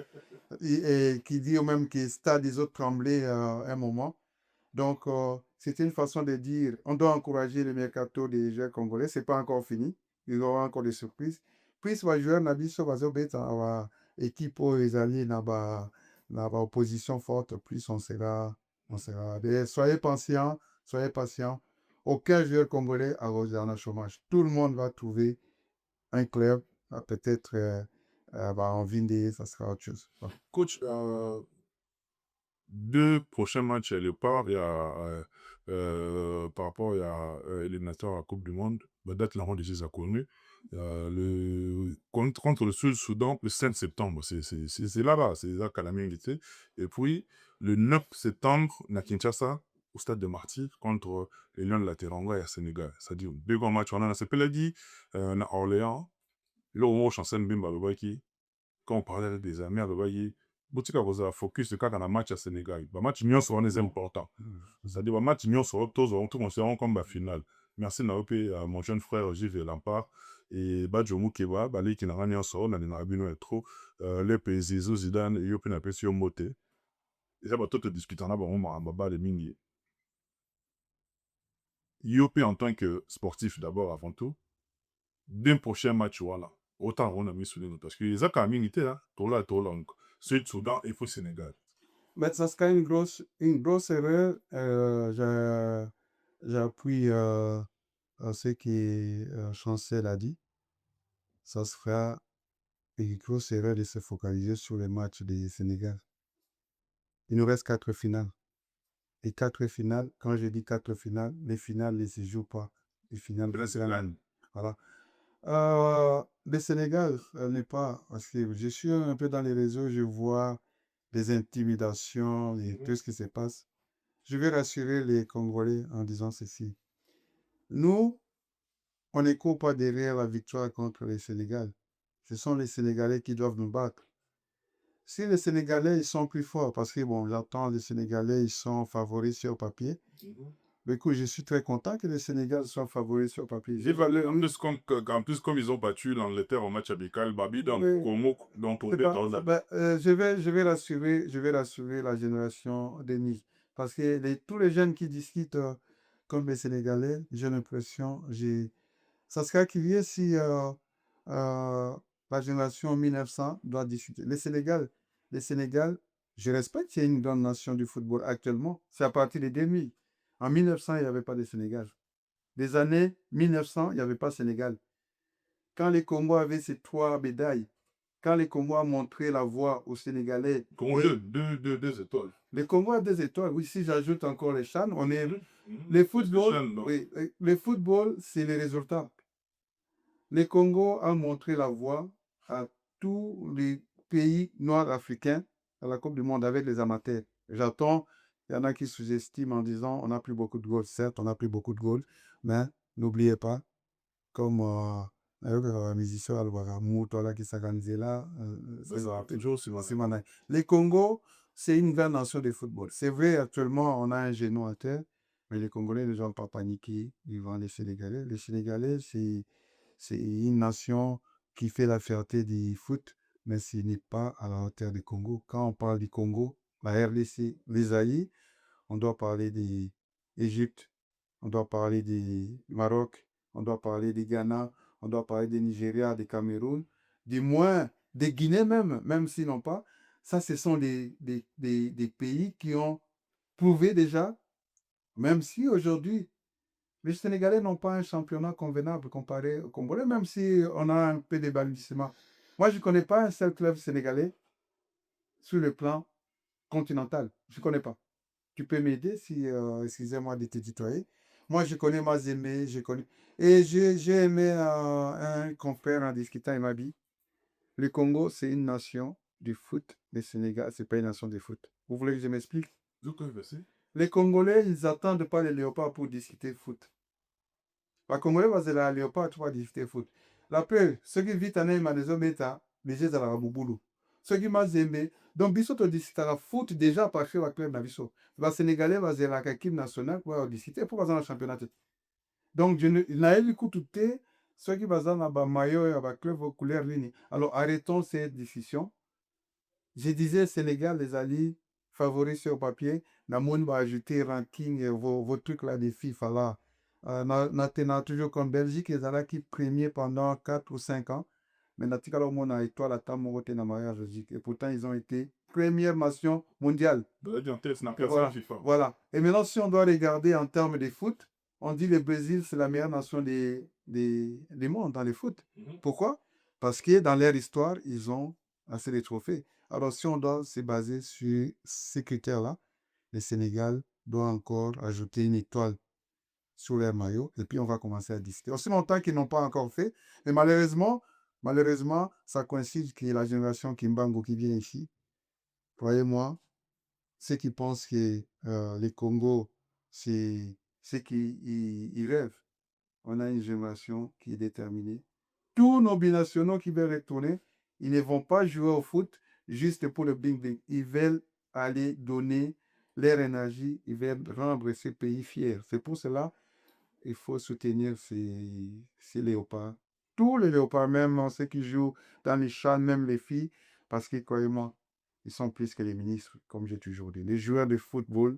Et qui dit même que le stade des autres tremblait à un moment. Donc, c'était une façon de dire, on doit encourager le mercato des joueurs congolais. Ce n'est pas encore fini. Il y aura encore des surprises. Puis, ce joueur n'a pas équipe où les alliés n'ont pas opposition forte. Plus on sera. Et soyez patients, soyez patients. Aucun joueur congolais a en chômage. Tout le monde va trouver un club, peut-être en Vindé, ça sera autre chose. Bon. Coach, 2 prochains matchs, le part, il y a, par rapport à l'éliminatoire à la Coupe du Monde, la date là, on déjà connu. Contre le Sud-Soudan, le 5 septembre, c'est là-bas, c'est là qu'à la milité. Et puis, le 9 septembre, à Kinshasa, au stade de Martyrs, contre les Lions de la Teranga et à Sénégal. C'est-à-dire, 2 grands matchs, on a ce Peladi, à Orléans, là, on chancelle Bimba Babaki, quand on parlait avec des amis à Babaki, botika koza focus de kaka na match à Sénégal. Ba match nyonso wana est important. C'est-à-dire ba match nyonso tous on considère comme ba finale. Merci na opé mon jeune frère Gilles Lampard et Badjo Mukeba bali ki na ngani nyonso na na bino trop les pays Zidane yo pe na pesi yo moté. Déjà ba toto discuter na ba mo ba de mingi. Yo pe en tant que sportif d'abord avant tout d'un prochain match voilà. Autant on a mis sous les notes parce que les a mingi là, tola Sud-Soudan et pour Sénégal. Mais ça sera une grosse erreur. J'appuie ce que Chancel a dit. Ça sera une grosse erreur de se focaliser sur les matchs du Sénégal. Il nous reste 4 finales. Et 4 finales, quand je dis 4 finales, les finales ne se jouent pas. Les finales, voilà. Le Sénégal n'est pas, parce que je suis un peu dans les réseaux, je vois des intimidations et tout ce qui se passe. Je vais rassurer les Congolais en disant ceci. Nous, on ne court pas derrière la victoire contre le Sénégal. Ce sont les Sénégalais qui doivent nous battre. Si les Sénégalais ils sont plus forts, parce que bon, j'entends les Sénégalais, ils sont favoris sur papier. Du coup, je suis très content que les Sénégalais soient favoris sur papier. En plus, comme ils ont battu l'Angleterre au match amical, Babi, dans Como, dans ton je vais rassurer la génération d'Eni. Parce que tous les jeunes qui discutent comme les Sénégalais, j'ai l'impression, ça serait curieux si la génération 1900 doit discuter. Le Sénégal, je respecte qu'il y ait une grande nation du football actuellement. C'est à partir des 2000. En 1900, il n'y avait pas de Sénégal. Des années 1900, il n'y avait pas de Sénégal. Quand les Congo avaient ces 3 médailles, quand les Congo ont montré la voie aux Sénégalais. Congo, deux étoiles. Le Congo a des étoiles. Oui, si j'ajoute encore les CHAN, on est... Mhm. Le Parce que football, Chan, non. oui, le football, c'est les résultats. Le Congo a montré la voie à tous les pays noirs africains à la Coupe du Monde avec les amateurs. J'attends, il y en a qui sous-estiment en disant on n'a plus beaucoup de goals. Certes, on n'a plus beaucoup de goals, mais n'oubliez pas, comme musicien Alwara Moutola qui s'organisait là, Bah, ça va toujours aussi, c'est Manaï. Les Congo, c'est une grande nation de football. C'est vrai, actuellement, on a un genou à terre, mais les Congolais ne vont pas paniquer devant les Sénégalais. Les Sénégalais, c'est une nation qui fait la fierté du foot, mais ce n'est pas à la hauteur du Congo. Quand on parle du Congo, la RDC, les Aïe, on doit parler d'Égypte, on doit parler du Maroc, on doit parler du Ghana, on doit parler du Nigeria, du Cameroun, du moins des Guinées même, même s'ils n'ont pas. Ça, ce sont des pays qui ont prouvé déjà, même si aujourd'hui, les Sénégalais n'ont pas un championnat convenable comparé au Congolais, même si on a un peu de balancement. Moi, je ne connais pas un seul club sénégalais sur le plan continental. Je ne connais pas. Tu peux m'aider si, excusez-moi de te tutoyer. Moi, je connais Mazembe, je connais. Et j'ai aimé un confrère en discutant, il m'a dit, le Congo, c'est une nation du foot. Le Sénégal, c'est pas une nation de foot. Vous voulez que je m'explique? Les Congolais, ils n'attendent pas les léopards pour discuter foot. Les Congolais, c'est la léopard pour discuter foot. La paix, ceux qui vivent en Maison Beta, les gens à la Bouboulou. Ceux qui Mazembe, donc biso to discuter foot déjà parce que la club na biso. Les Sénégalais, c'est la équipe nationale pour discuter pour dans le championnat. Donc, je n'ai eu coup tout ceux qui basent dans le maillot et le club aux couleurs lignes. Alors, arrêtons cette discussion. Je disais Sénégal, les alliés favoris sur papier. Namoun va ajouter ranking vos trucs là des FIFA là. On toujours comme Belgique, ils ont qui premier pendant 4 ou 5 ans. Mais natikala au monde a étoile à Tamorote na mariage Belgique. Et pourtant, ils ont été première nation mondiale. Voilà. Voilà. Et maintenant, si on doit regarder en termes de foot, on dit le Brésil, c'est la meilleure nation des mondes dans le foot. Pourquoi? Parce que dans leur histoire, ils ont assez de trophées. Alors, si on doit se baser sur ces critères-là, le Sénégal doit encore ajouter une étoile sur leur maillot et puis on va commencer à discuter. Aussi longtemps qu'ils n'ont pas encore fait, mais malheureusement, ça coïncide que la génération Kimbango qui vient ici, croyez-moi, ceux qui pensent que les Congo, c'est ceux qui ils rêvent. On a une génération qui est déterminée. Tous nos binationaux qui veulent retourner, ils ne vont pas jouer au foot juste pour le bing-bing. Ils veulent aller donner leur énergie, ils veulent rendre ces pays fiers. C'est pour cela qu'il faut soutenir ces léopards. Tous les léopards, même ceux qui jouent dans les champs, même les filles, parce que, croyez-moi, ils sont plus que les ministres, comme j'ai toujours dit. Les joueurs de football,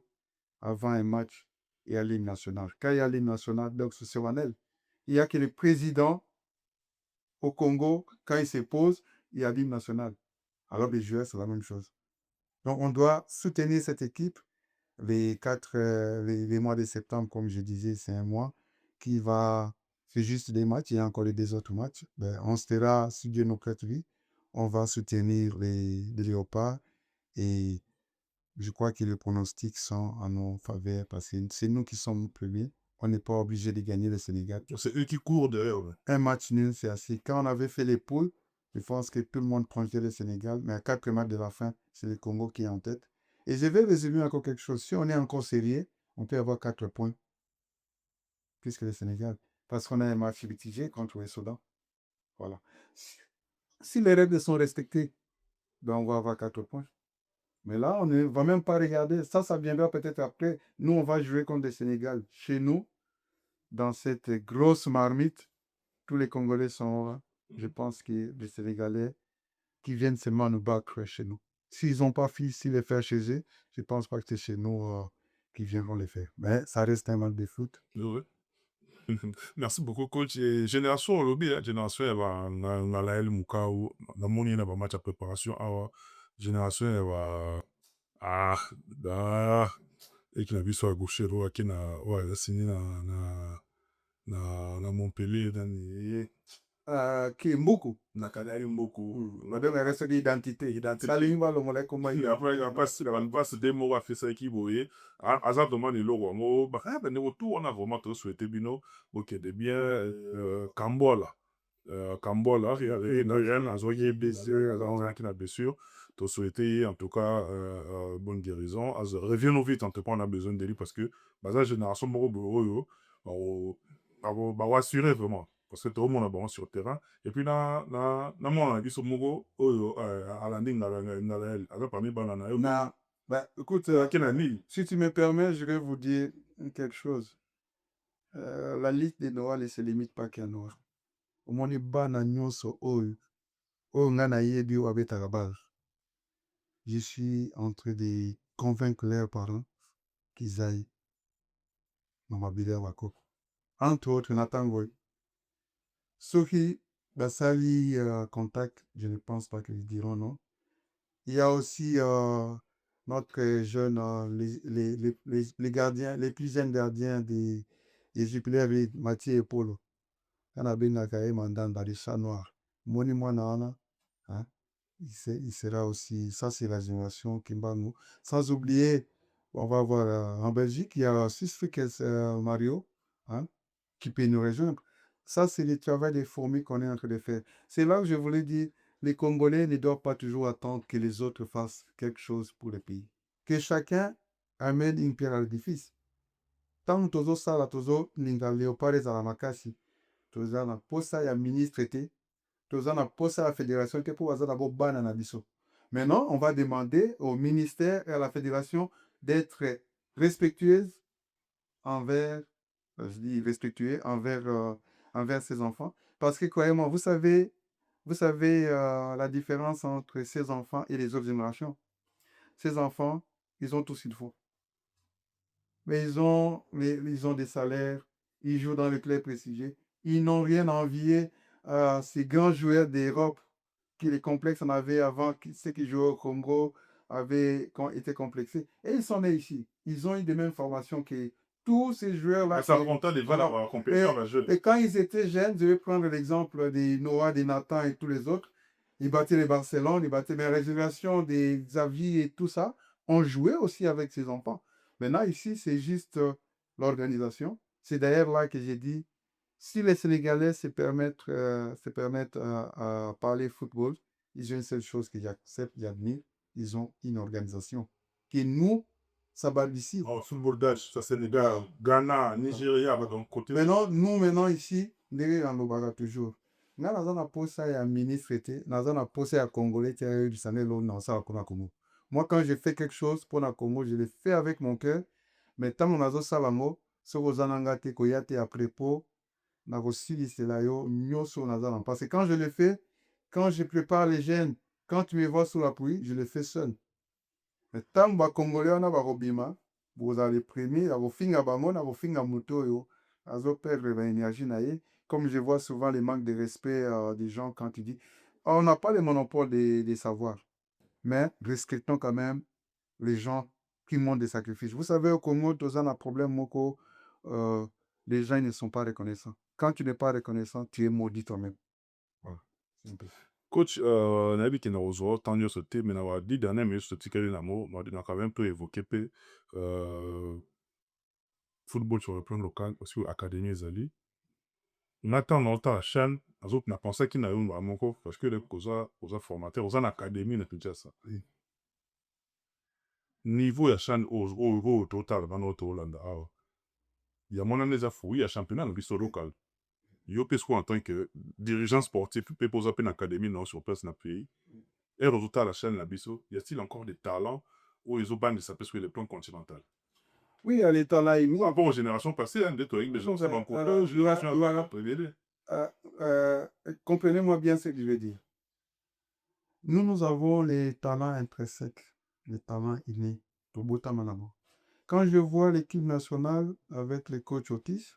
avant un match, il y a l'hymne national. Quand il y a l'hymne national, donc c'est solennel. Il y a que le président au Congo, quand il se pose, il y a l'hymne national. Alors les joueurs, c'est la même chose. Donc on doit soutenir cette équipe. Les mois de septembre, comme je disais, c'est un mois qui va... C'est juste des matchs, il y a encore des autres matchs. Ben, on sera, si Dieu nous prête vie, on va soutenir les léopards et je crois que les pronostics sont en nos faveurs parce que c'est nous qui sommes premiers. On n'est pas obligé de gagner le Sénégal. C'est eux qui courent derrière. Ouais. Un match nul, c'est assez. Quand on avait fait les poules, je pense que tout le monde prenait le Sénégal, mais à 4 matchs de la fin, c'est le Congo qui est en tête. Et je vais résumer encore quelque chose. Si on est encore sérieux, on peut avoir 4 points, plus que le Sénégal. Parce qu'on a un match mitigé contre le Soudan. Voilà. Si les règles sont respectées, ben on va avoir 4 points. Mais là, on ne va même pas regarder. Ça viendra peut-être après. Nous, on va jouer contre le Sénégal. Chez nous, dans cette grosse marmite, tous les Congolais sont là. Je pense que les Sénégalais qui viennent seulement nous battre chez nous. S'ils n'ont pas réussi les faire chez eux, je ne pense pas que c'est chez nous qu'ils viendront les faire. Mais ça reste un match de foot. Oui. Merci beaucoup, coach. Et Génération Olobi, Génération, elle va, on a la L Muka ou, la Moni, elle va match à préparation. Alors, Génération, elle va, et qui n'a vu sur la gauche, qui n'a signé na Montpellier, qui est beaucoup. Nakana Mboko. Madame, il reste d'identité. Identité. Salut, le comment il Après, on passe des mots à faire ça qui voyait. Hasard demande le logo. Mo, bah, ben, retour, on a vraiment tout souhaité, bino. Ok, de bien, Kambola. Kambola, il y a rien à zoyer, blessure, rien qui n'a blessure. Tout souhaité, en tout cas, bonne guérison. Reviens-nous vite, en tout cas, on a besoin de lui parce que, bah, la génération, on va assurer vraiment. Parce que tout le monde a besoin sur le terrain. Et puis, on a dit sur Mogo, à la ligne, parmi banana. Bah, écoute, si tu me permets, je vais vous dire quelque chose. La liste des Noirs ne se limite pas qu'à Noir. Au moins, bana nyonso oyo nga nayebi oyo abetaka base. Je suis en train de convaincre leurs parents qu'ils aillent dans ma bidère Wako. Entre autres, Nathan Goy. Ceux qui basali contact, je ne pense pas qu'ils diront non. Il y a aussi notre jeune, les gardiens, les plus jeunes gardiens des Jupiler, Mathieu et Polo. On a bien mandat dans les chats noirs. Moni Moana, hein, il sera aussi, ça c'est la génération Kimbangu. Sans oublier, on va voir en Belgique, il y a Sisfikes Mario, hein, qui peut nous rejoindre. Ça, c'est le travail des fourmis qu'on est en train de faire. C'est là que je voulais dire, les Congolais ne doivent pas toujours attendre que les autres fassent quelque chose pour le pays. Que chacun amène une pierre à l'édifice. Tant que tozo sala tozo ninga léopard à la makasi, toza na posa ya ministre te, toza na posa ya fédération te pour baza d'abord bana na biso. Maintenant, on va demander au ministère et à la fédération d'être respectueuses envers, je dis respectueux envers ses enfants. Parce que croyez-moi, vous savez la différence entre ces enfants et les autres générations. Ces enfants, ils ont tout ce qu'il faut. Mais ils ont des salaires, ils jouent dans les clubs prestigieux. Ils n'ont rien à envier à ces grands joueurs d'Europe qui les complexes en avaient avant, ceux qui jouaient au Congo avaient été complexés. Et ils sont nés ici. Ils ont eu les mêmes formations que tous ces joueurs-là. Ça remonte des valeurs à la compétition, la jeune. Et quand ils étaient jeunes, je vais prendre l'exemple des Noah, des Nathan et tous les autres. Ils battaient les Barcelone, ils battaient les réservations des Xavier et tout ça. On jouait aussi avec ces enfants. Maintenant, ici, c'est juste l'organisation. C'est d'ailleurs là que j'ai dit, si les Sénégalais se permettent à parler football, ils ont une seule chose que j'accepte, j'admire, ils ont une organisation. Qui nous, ça bat d'ici. Oh, football d'âge, ça Sénégal, Ghana, Nigeria, donc côté. Maintenant ici, nous en Lobara toujours. Nous avons un poste à ministre, nous avons un poste à Congolais, du Sanel, non, ça, Congo. Moi, quand je fais quelque chose pour la Congo, je le fais avec mon cœur. Mais tant que nous avons ça, ce que vous avez koyate après pour, nous avons aussi parce que quand je le fais, quand je prépare les jeunes, quand tu me vois sous la pluie, je le fais seul. Mais tant que les Congolais, on a robima, vous allez premier, vous finga bamon, vous finga moto yo, azo perdre l'énergie naïe. Comme je vois souvent les manques de respect des gens quand ils disent, on n'a pas le monopole des savoirs, mais respectons quand même les gens qui montrent des sacrifices. Vous savez, au Congo, tous un problème, moko, les gens ils ne sont pas reconnaissants. Quand tu n'es pas reconnaissant, tu es maudit toi-même. Voilà. Coach, nayebi ke na kozwa tant nyonso te me na ba 10 dernières minutes totikali nango na quand même peu évoqué mpe football sur le plan local aussi académie ezali natan na ota chaîne na pensaki na yo mbala moko parce que oza formateur oza na académie na Kinshasa niveau ya chaîne oyo totala bana oyo toolanda awa ya monana eza fruit ya championnat na biso local yo mpe sikoyo en tant que dirigeant sportif mpe mpoza mpe na académie na yo sur place na pays et résultat à la chaîne la biso y a-t-il encore des talents où ils ont banni ça parce que le plan continental oui, à l'état là, il nous rapport aux générations passées des gens c'est bon pour génération comprenez-moi bien ce que je veux dire. Nous avons les talents intrinsèques, les talents innés. Quand je vois l'équipe nationale avec les coachs Otis,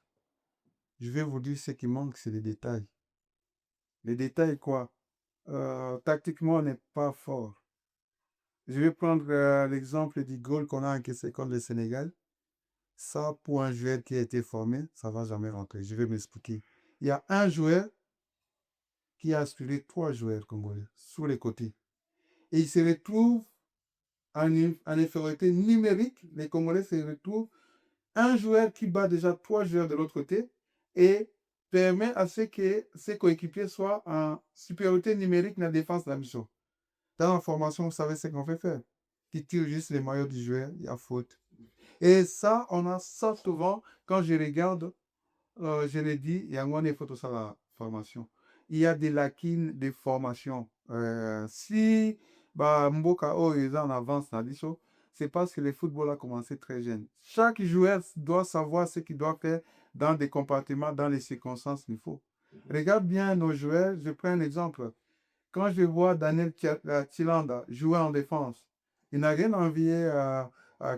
je vais vous dire ce qui manque, c'est les détails. Les détails quoi? Tactiquement, on n'est pas fort. Je vais prendre l'exemple du goal qu'on a encaissé contre le Sénégal. Ça, pour un joueur qui a été formé, ça ne va jamais rentrer. Je vais m'expliquer. Il y a un joueur qui a assuré 3 joueurs congolais sur les côtés. Et ils se retrouvent en infériorité numérique. Les Congolais se retrouvent un joueur qui bat déjà 3 joueurs de l'autre côté et permet à ce que ses coéquipiers soient en supériorité numérique dans la défense de la mission. Dans la formation, vous savez ce qu'on fait faire. Qui tire juste les maillots du joueur, il y a faute. Et ça, on a ça souvent quand je regarde, je l'ai dit, il y a une photo sur la formation. Il y a des lacunes de formation. Si Mboka est en avance dans l'ISO, c'est parce que le football a commencé très jeune. Chaque joueur doit savoir ce qu'il doit faire dans des compartiments, dans les circonstances qu'il faut. Regarde bien nos joueurs. Je prends un exemple. Quand je vois Daniel Chilanda jouer en défense, il n'a rien envié à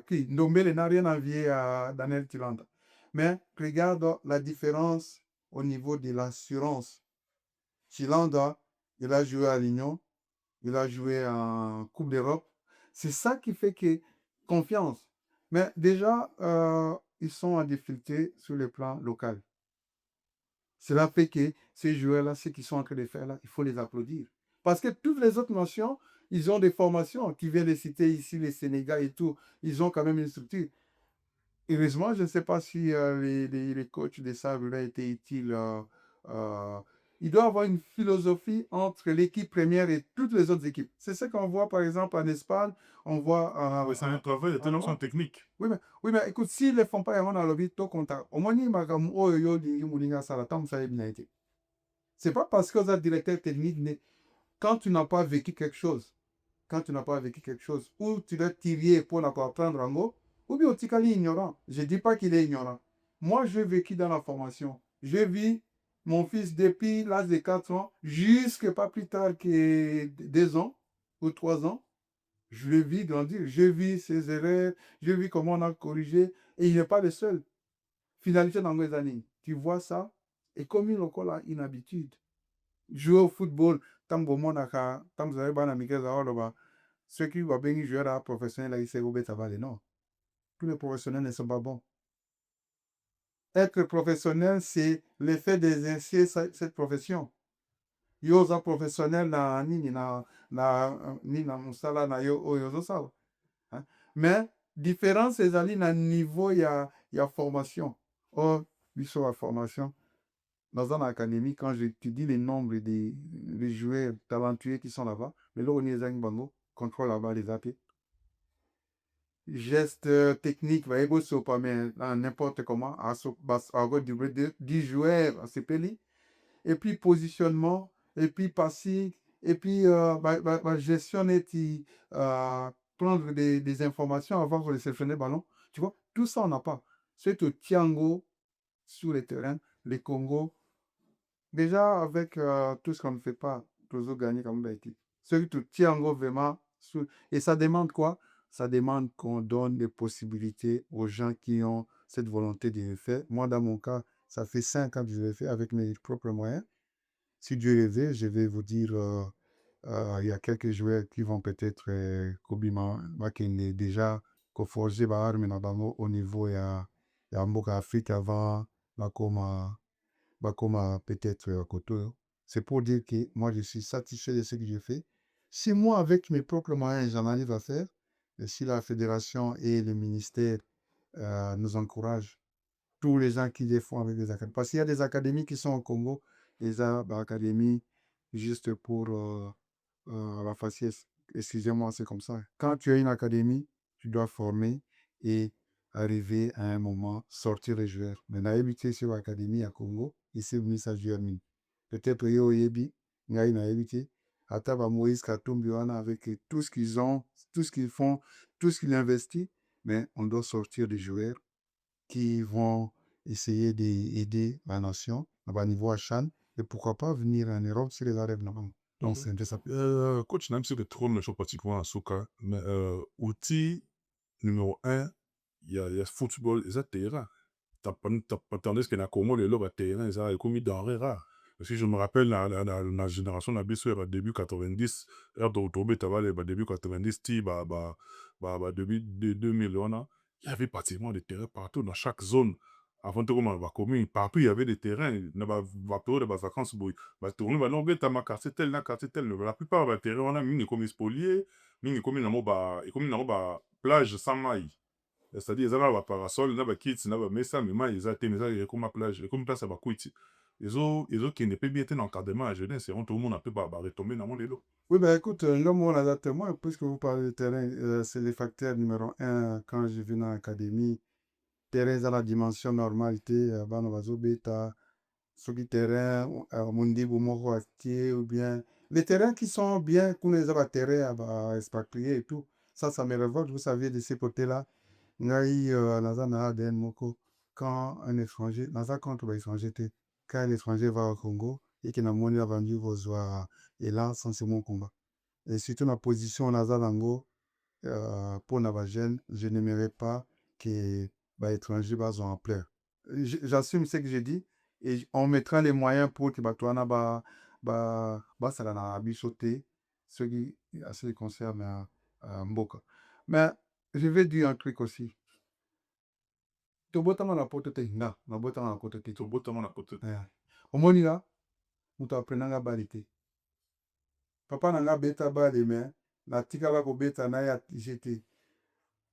qui? Ndombele n'a rien envié à Daniel Chilanda. Mais regarde la différence au niveau de l'assurance. Chilanda, il a joué à l'Union, il a joué en Coupe d'Europe. C'est ça qui fait que confiance. Mais déjà, ils sont en difficulté sur le plan local. Cela fait que ces joueurs-là, ce qu'ils sont en train de faire là, il faut les applaudir. Parce que toutes les autres nations, ils ont des formations qui viennent de citer ici, les Sénégal et tout. Ils ont quand même une structure. Heureusement, je ne sais pas si les coachs des Sables étaient utiles. Il doit y avoir une philosophie entre l'équipe première et toutes les autres équipes. C'est ce qu'on voit par exemple en Espagne, on voit Ouais, c'est un travail de tension technique. oui, mais écoute, s'ils ne le font pas, on a le tout contact. Au moins, il m'a dit, oh, yo, di, Moulinga, ça, la tam, ça, il a été. C'est pas parce que vous êtes directeur technique, mais quand tu n'as pas vécu quelque chose, ou tu dois tirer pour apprendre un mot, ou bien tu es ignorant. Je ne dis pas qu'il est ignorant. Moi, j'ai vécu dans la formation. J'ai vu mon fils depuis l'âge de 4 ans, jusqu'à pas plus tard que 2 ans ou 3 ans. Je l'ai vu grandir. J'ai vu ses erreurs, j'ai vu comment on a corrigé, et il n'est pas le seul. Finalité dans les années. Tu vois ça, et comme il a une habitude, jouer au football, tant que mon aka, tant que vous avez ban amicale là, ceux qui vont bien jouer à professionnel, là, ils se roubent tavale. Non. Tous les professionnels ne sont pas bons. Être professionnel, c'est l'effet d'exercer cette profession. Yoza professionnel na nini na musala na yo oyo sawa. Hein? Mais différence ezali na niveau ya formation. Or, sur la formation, dans une académie, quand j'étudie les nombres des joueurs talentueux qui sont là-bas, mais là, on est à Bango, contrôle là-bas les AP. Gestes techniques, pas mais n'importe comment, à 10 joueurs à CPLI, et puis positionnement, et puis passing, et puis gestion et prendre des informations avant de sélectionner le ballon. Tu vois, tout ça, on n'a pas. C'est au Tiango, sur les terrains, les Congo. Déjà, avec tout ce qu'on ne fait pas, toujours gagner comme équipe. C'est tout Tiango vraiment. Et ça demande quoi? Ça demande qu'on donne des possibilités aux gens qui ont cette volonté de le faire. Moi, dans mon cas, ça fait 5 ans que je le fais avec mes propres moyens. Si Dieu le veut, je vais vous dire, il y a quelques joueurs qui vont peut-être, Kobima, Makene, déjà, forger au niveau, il y a Mboka Afrique avant, Bakoma, peut-être Koto. C'est pour dire que moi, je suis satisfait de ce que je fais. Si moi, avec mes propres moyens, j'en arrive à faire, et si la fédération et le ministère nous encouragent, tous les gens qui les font avec des académies. Parce qu'il y a des académies qui sont au Congo, des académies juste pour la faciès. Excusez-moi, c'est comme ça. Quand tu as une académie, tu dois former et arriver à un moment, sortir les joueurs. Mais on a évité sur l'académie à Congo, ici, ça joue peut-être au Yebi, on a évité. Ataba Moïse Katumbi, avec tout ce qu'ils ont, tout ce qu'ils font, tout ce qu'ils investissent, mais on doit sortir des joueurs qui vont essayer d'aider la nation à niveau Chan et pourquoi pas venir en Europe si les Arabes n'ont. Donc, c'est ça. Coach, même si le trône ne joue pratiquement à Souka, mais outil numéro 1, il y a football, et ça, terrain. T'as pas entendu ce qu'il y a Congo, le lobe à terrain, ça a commis denrées rares. Parce que je me rappelle, la génération de la BSO, début 90, heure de retourner, début 90, début de 2000, il y avait pratiquement des terrains partout, dans chaque zone, avant tokóma na bacommune partout il y avait des terrains na bapériode ya bavacances boye batourne bano obetama quartier tel na quartier tel la plupart ya baterrain wana mingi ekomi spolié mingi ekomi nango baplage sans mai. C'est-à-dire eza na baparasole na bakiti na bamesa me mai eza te, mais eza ekoma plage ekomi place ya bakwiti ezokende mpe bien te na encadrement ya jeunesse yango tokomona mpe baretombe nango lelo. Oui, ben écoute, là, moi, on a témoin, puisque vous parlez de terrain, c'est le facteur numéro un quand je viens dans l'académie. Terrain, dans la dimension normalité, bana bazobeta, soki terrain, mundi bomoko atie, ou bien. Les terrains qui sont bien, qu'on les a terrain à expatrier et tout, ça me révolte, vous savez, de ces côtés-là. Ngai, naza na ADN moko, quand un étranger, naza contre l'étranger, quand un étranger va au Congo, et qu'il n'a moni a vendu vos oies, et là, c'est mon combat. Et surtout la position naza nango, pour na jeune, je n'aimerais pas que bah, étranger bas en pleurs. J'assume ce que j'ai dit et on mettra les moyens pour que Batouana ça la bichoté, ce qui concerne Mboka. Mais je vais dire un truc aussi. Tobotama na poto te nga, na botama na poto te. tobotama na poto te. Omoni là, mutu aprenanga balite. Papa nanga beta ba les mains, na tika ba ko beta na ya jeté.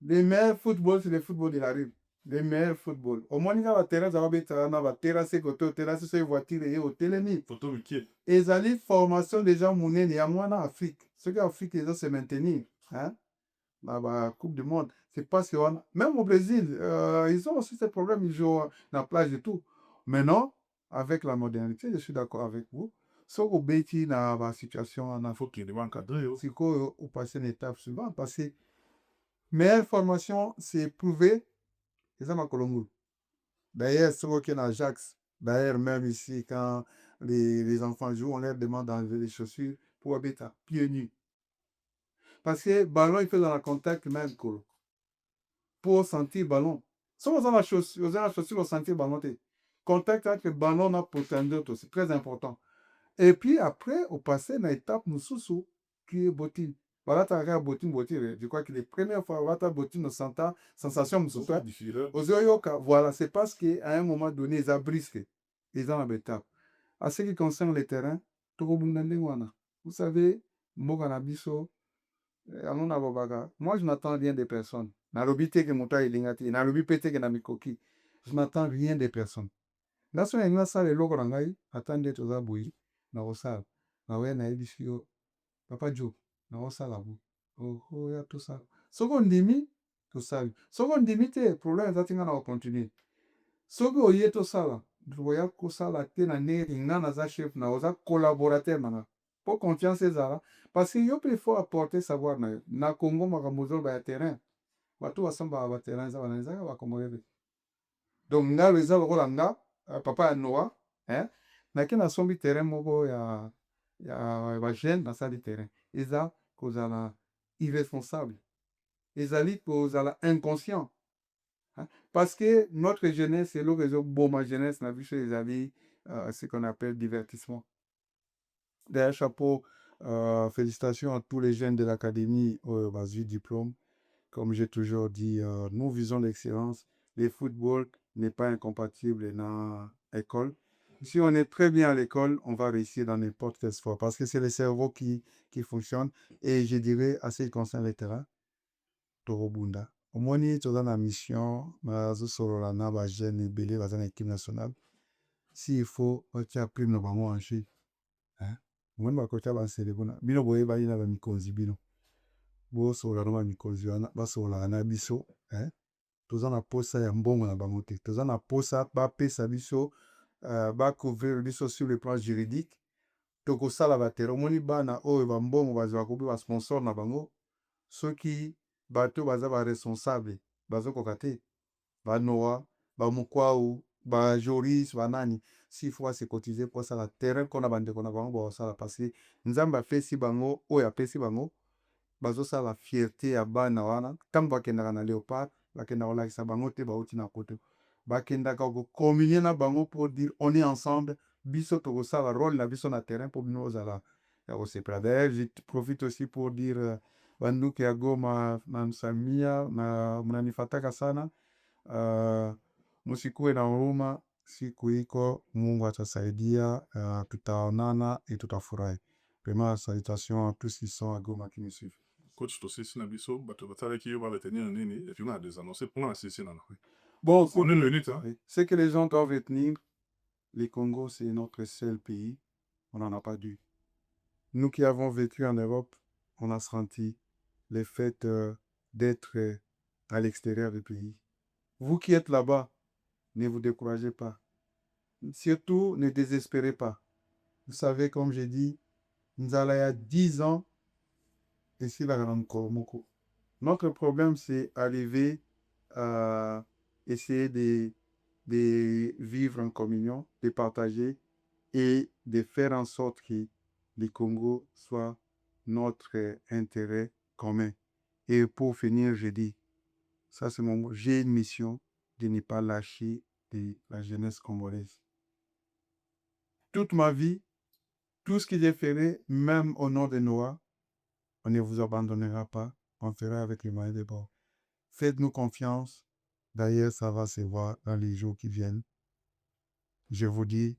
Les meilleurs football, c'est le football de la rue. Les meilleurs football. Au moins, il y a des terrains, il y a terrasse côté, terrasse sur les voitures et au téléni. Photo Mickey. Et ça les formations des gens mounés, il y a moins en Afrique. Ce qu'Afrique, les gens se maintenir. Hein? La Coupe du Monde. C'est pas ce qu'on. Même au Brésil, ils ont aussi ce problème, ils jouent dans la plage et tout. Maintenant, avec la modernité, je suis d'accord avec vous. Sauf au Béti, dans la situation en Afrique. Faut qu'il y ait encadré. C'est qu'on passe une étape suivante. Parce que meilleure formation, c'est prouvé. C'est ça ma colongue. D'ailleurs, ce qu'on a Ajax, d'ailleurs, même ici, quand les enfants jouent, on leur demande d'enlever les chaussures pour habiter pieds nus. Parce que le ballon, il fait dans le contact même. Pour sentir le ballon. Si on a la chaussure, pour sentir le ballon. Contact avec le ballon, on a potentiel, c'est très important. Et puis après, au passé, on a étape nous sous qui est bottine. Voilà, tu as bottine. Je crois que les premières fois, voilà, tu as bottine, sensation, voilà, c'est parce qu'à un moment donné, ils ont brisé. Ils ont la étape. À ce qui concerne les terrains, vous savez, Moganabiso, moi, je n'attends rien des personnes. Je n'attends rien des personnes. Là, si on a ça, les logos, attendez, tout ça, bouilli, dans le salle. Papa Joe, na osala bu. Oh, ya tout ça. Soko ndimi, tout ça. Soko ndimi te, problème eza tinga na continuer. Soko oye to sala, voya ko sala te na neri nga na za chef na oza collaborateur na. Pour confiance ezala, parce que yo pe faut apporter savoir na yo. Na Congo makamozo ba terrain. Bato basamba ba terrain za banza ba komorebe. Donc nga leza lokola nga, papa ya Noah, hein? Na ke na sombi terrain moko ya ba jeune dans ça du terrain. Eza kozala irresponsable. Ezali kozala inconscient. Hein? Parce que notre jeunesse, c'est le réseau bon ma jeunesse, n'a vu chez les amis, ce qu'on appelle divertissement. D'ailleurs, chapeau, félicitations à tous les jeunes de l'académie au diplôme. Comme j'ai toujours dit, nous visons l'excellence. Le football n'est pas incompatible dans l'école. Si on est très bien à l'école, on va réussir dans n'importe quel sport parce que c'est le cerveau qui fonctionne. Et je dirais, à ce qui concerne les terrains, Torobunda. Au moins, tu as la mission, ma jeune et belé, dans l'équipe nationale. S'il faut, tu as pris nos bancs en Chine. Moi, je vais avancer les bonnes. Bino boye ba ina ba mikonzi bino. Bo sola no ba mikonzi wana ba sola na biso, toza na posa ya mbongo na bango te. Toza na posa ba pesa biso ba couvrir biso sur le plan juridique. Toko sala ba terrain moni bana oyo ba mbongo bazwa ko ba sponsor na bango. Soki bato baza ba responsable bazo kokate ba Noah, ba Mukwao, ba Joris, ba nani. S'il faut se cotiser pour ça, la terrain qu'on a bandé qu'on a vraiment ça parce que nous avons fait si bango, ou ya fait si bango, bazo ça la fierté à bana wana, tant ba kenda na léopard, ba kenda la sa bango te ba uti na kote, ba kenda ka ko communier na bango pour dire on est ensemble, biso to ça la rôle na biso na terrain pour nous ala. Ya o se prader, je profite aussi pour dire banduki ya goma na Samia na mnanifataka sana. Msikuwe na huruma, siku iko, Mungu atasaidia, tutaonana et tutafurahi. Vraiment, salutations à tous qui sont à Goma qui me suivent. Coach, tosisi na biso, bato batalaki yo baretenir nini, et puis on a des annoncés pour l'insistir dans la rue. Bon, On est le NUT, hein. oui. Ce que les gens doivent retenir, le Congo, c'est notre seul pays. On n'en a pas dû. Nous qui avons vécu en Europe, on a senti le fait d'être à l'extérieur du pays. Vous qui êtes là-bas, ne vous découragez pas. Surtout, ne désespérez pas. Vous savez, comme j'ai dit, nous allons il y a 10 ans, ici, là, encore beaucoup. Notre problème, c'est arriver à essayer de vivre en communion, de partager et de faire en sorte que le Congo soit notre intérêt commun. Et pour finir, je dis, ça c'est mon mot, j'ai une mission de ne pas lâcher de la jeunesse congolaise. Toute ma vie, tout ce que j'ai fait, même au nom de Noah, on ne vous abandonnera pas, on fera avec les moyens de bord. Faites-nous confiance. D'ailleurs, ça va se voir dans les jours qui viennent. Je vous dis,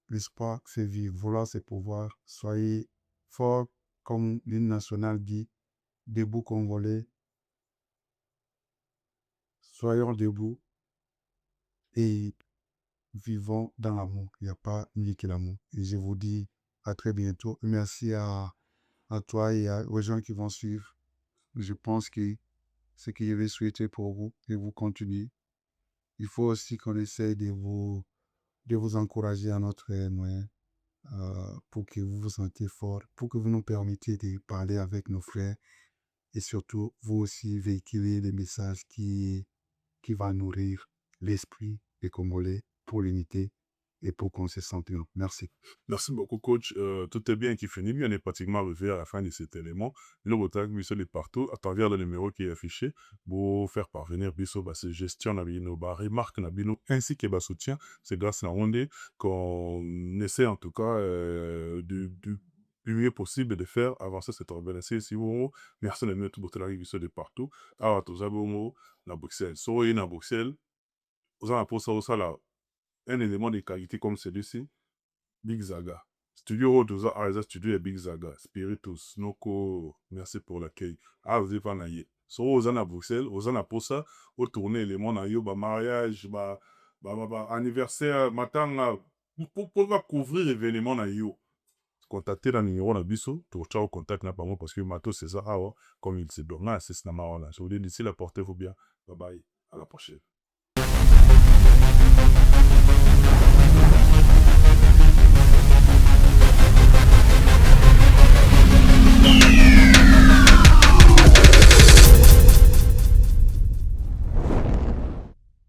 l'espoir, c'est vivre. Vouloir, c'est pouvoir. Soyez forts, comme l'hymne national dit, debout Congolais. Soyons debout et vivons dans l'amour. Il n'y a pas mieux que l'amour. Et je vous dis à très bientôt. Merci à toi et aux gens qui vont suivre. Je pense que ce que je vais souhaiter pour vous et vous continuez. Il faut aussi qu'on essaye de vous encourager à notre moyen pour que vous vous sentiez fort, pour que vous nous permettiez de parler avec nos frères et surtout vous aussi véhiculer les messages qui va nourrir l'esprit des Congolais pour l'unité et pour qu'on se sente bien. Merci. Merci beaucoup, coach. Tout est bien qui finit bien. On est pratiquement arrivé à la fin de cet élément. Le retard, Bisso est partout, à travers le numéro qui est affiché, pour faire parvenir Bisso, ses gestions, nos remarques, ainsi que soutien. C'est grâce à Rondé qu'on essaie en tout cas du mieux possible de faire avancer cette organisation. Si vous merci de mettre tout le Bisso de partout. Alors, tous abomo, na Bruxelles. Soyez na Bruxelles. Vous en pour ça, là, un élément de qualité comme celui-ci. Big Zaga. Studio Rodoza Arza Studio et Big Zaga. Spiritus, Noko, merci pour l'accueil. Ah, vous êtes pas So, aux à Bruxelles, aux à Posa, au tourner les mondes, mariage, anniversaire, matin, pour couvrir l'événement na yo. Contactez le numéro na biso, tu au contact na pas moi parce que Mato c'est ça, comme il se donne, c'est ce na marron là. Je vous dis d'ici là, portez-vous bien. Bye bye, à la prochaine.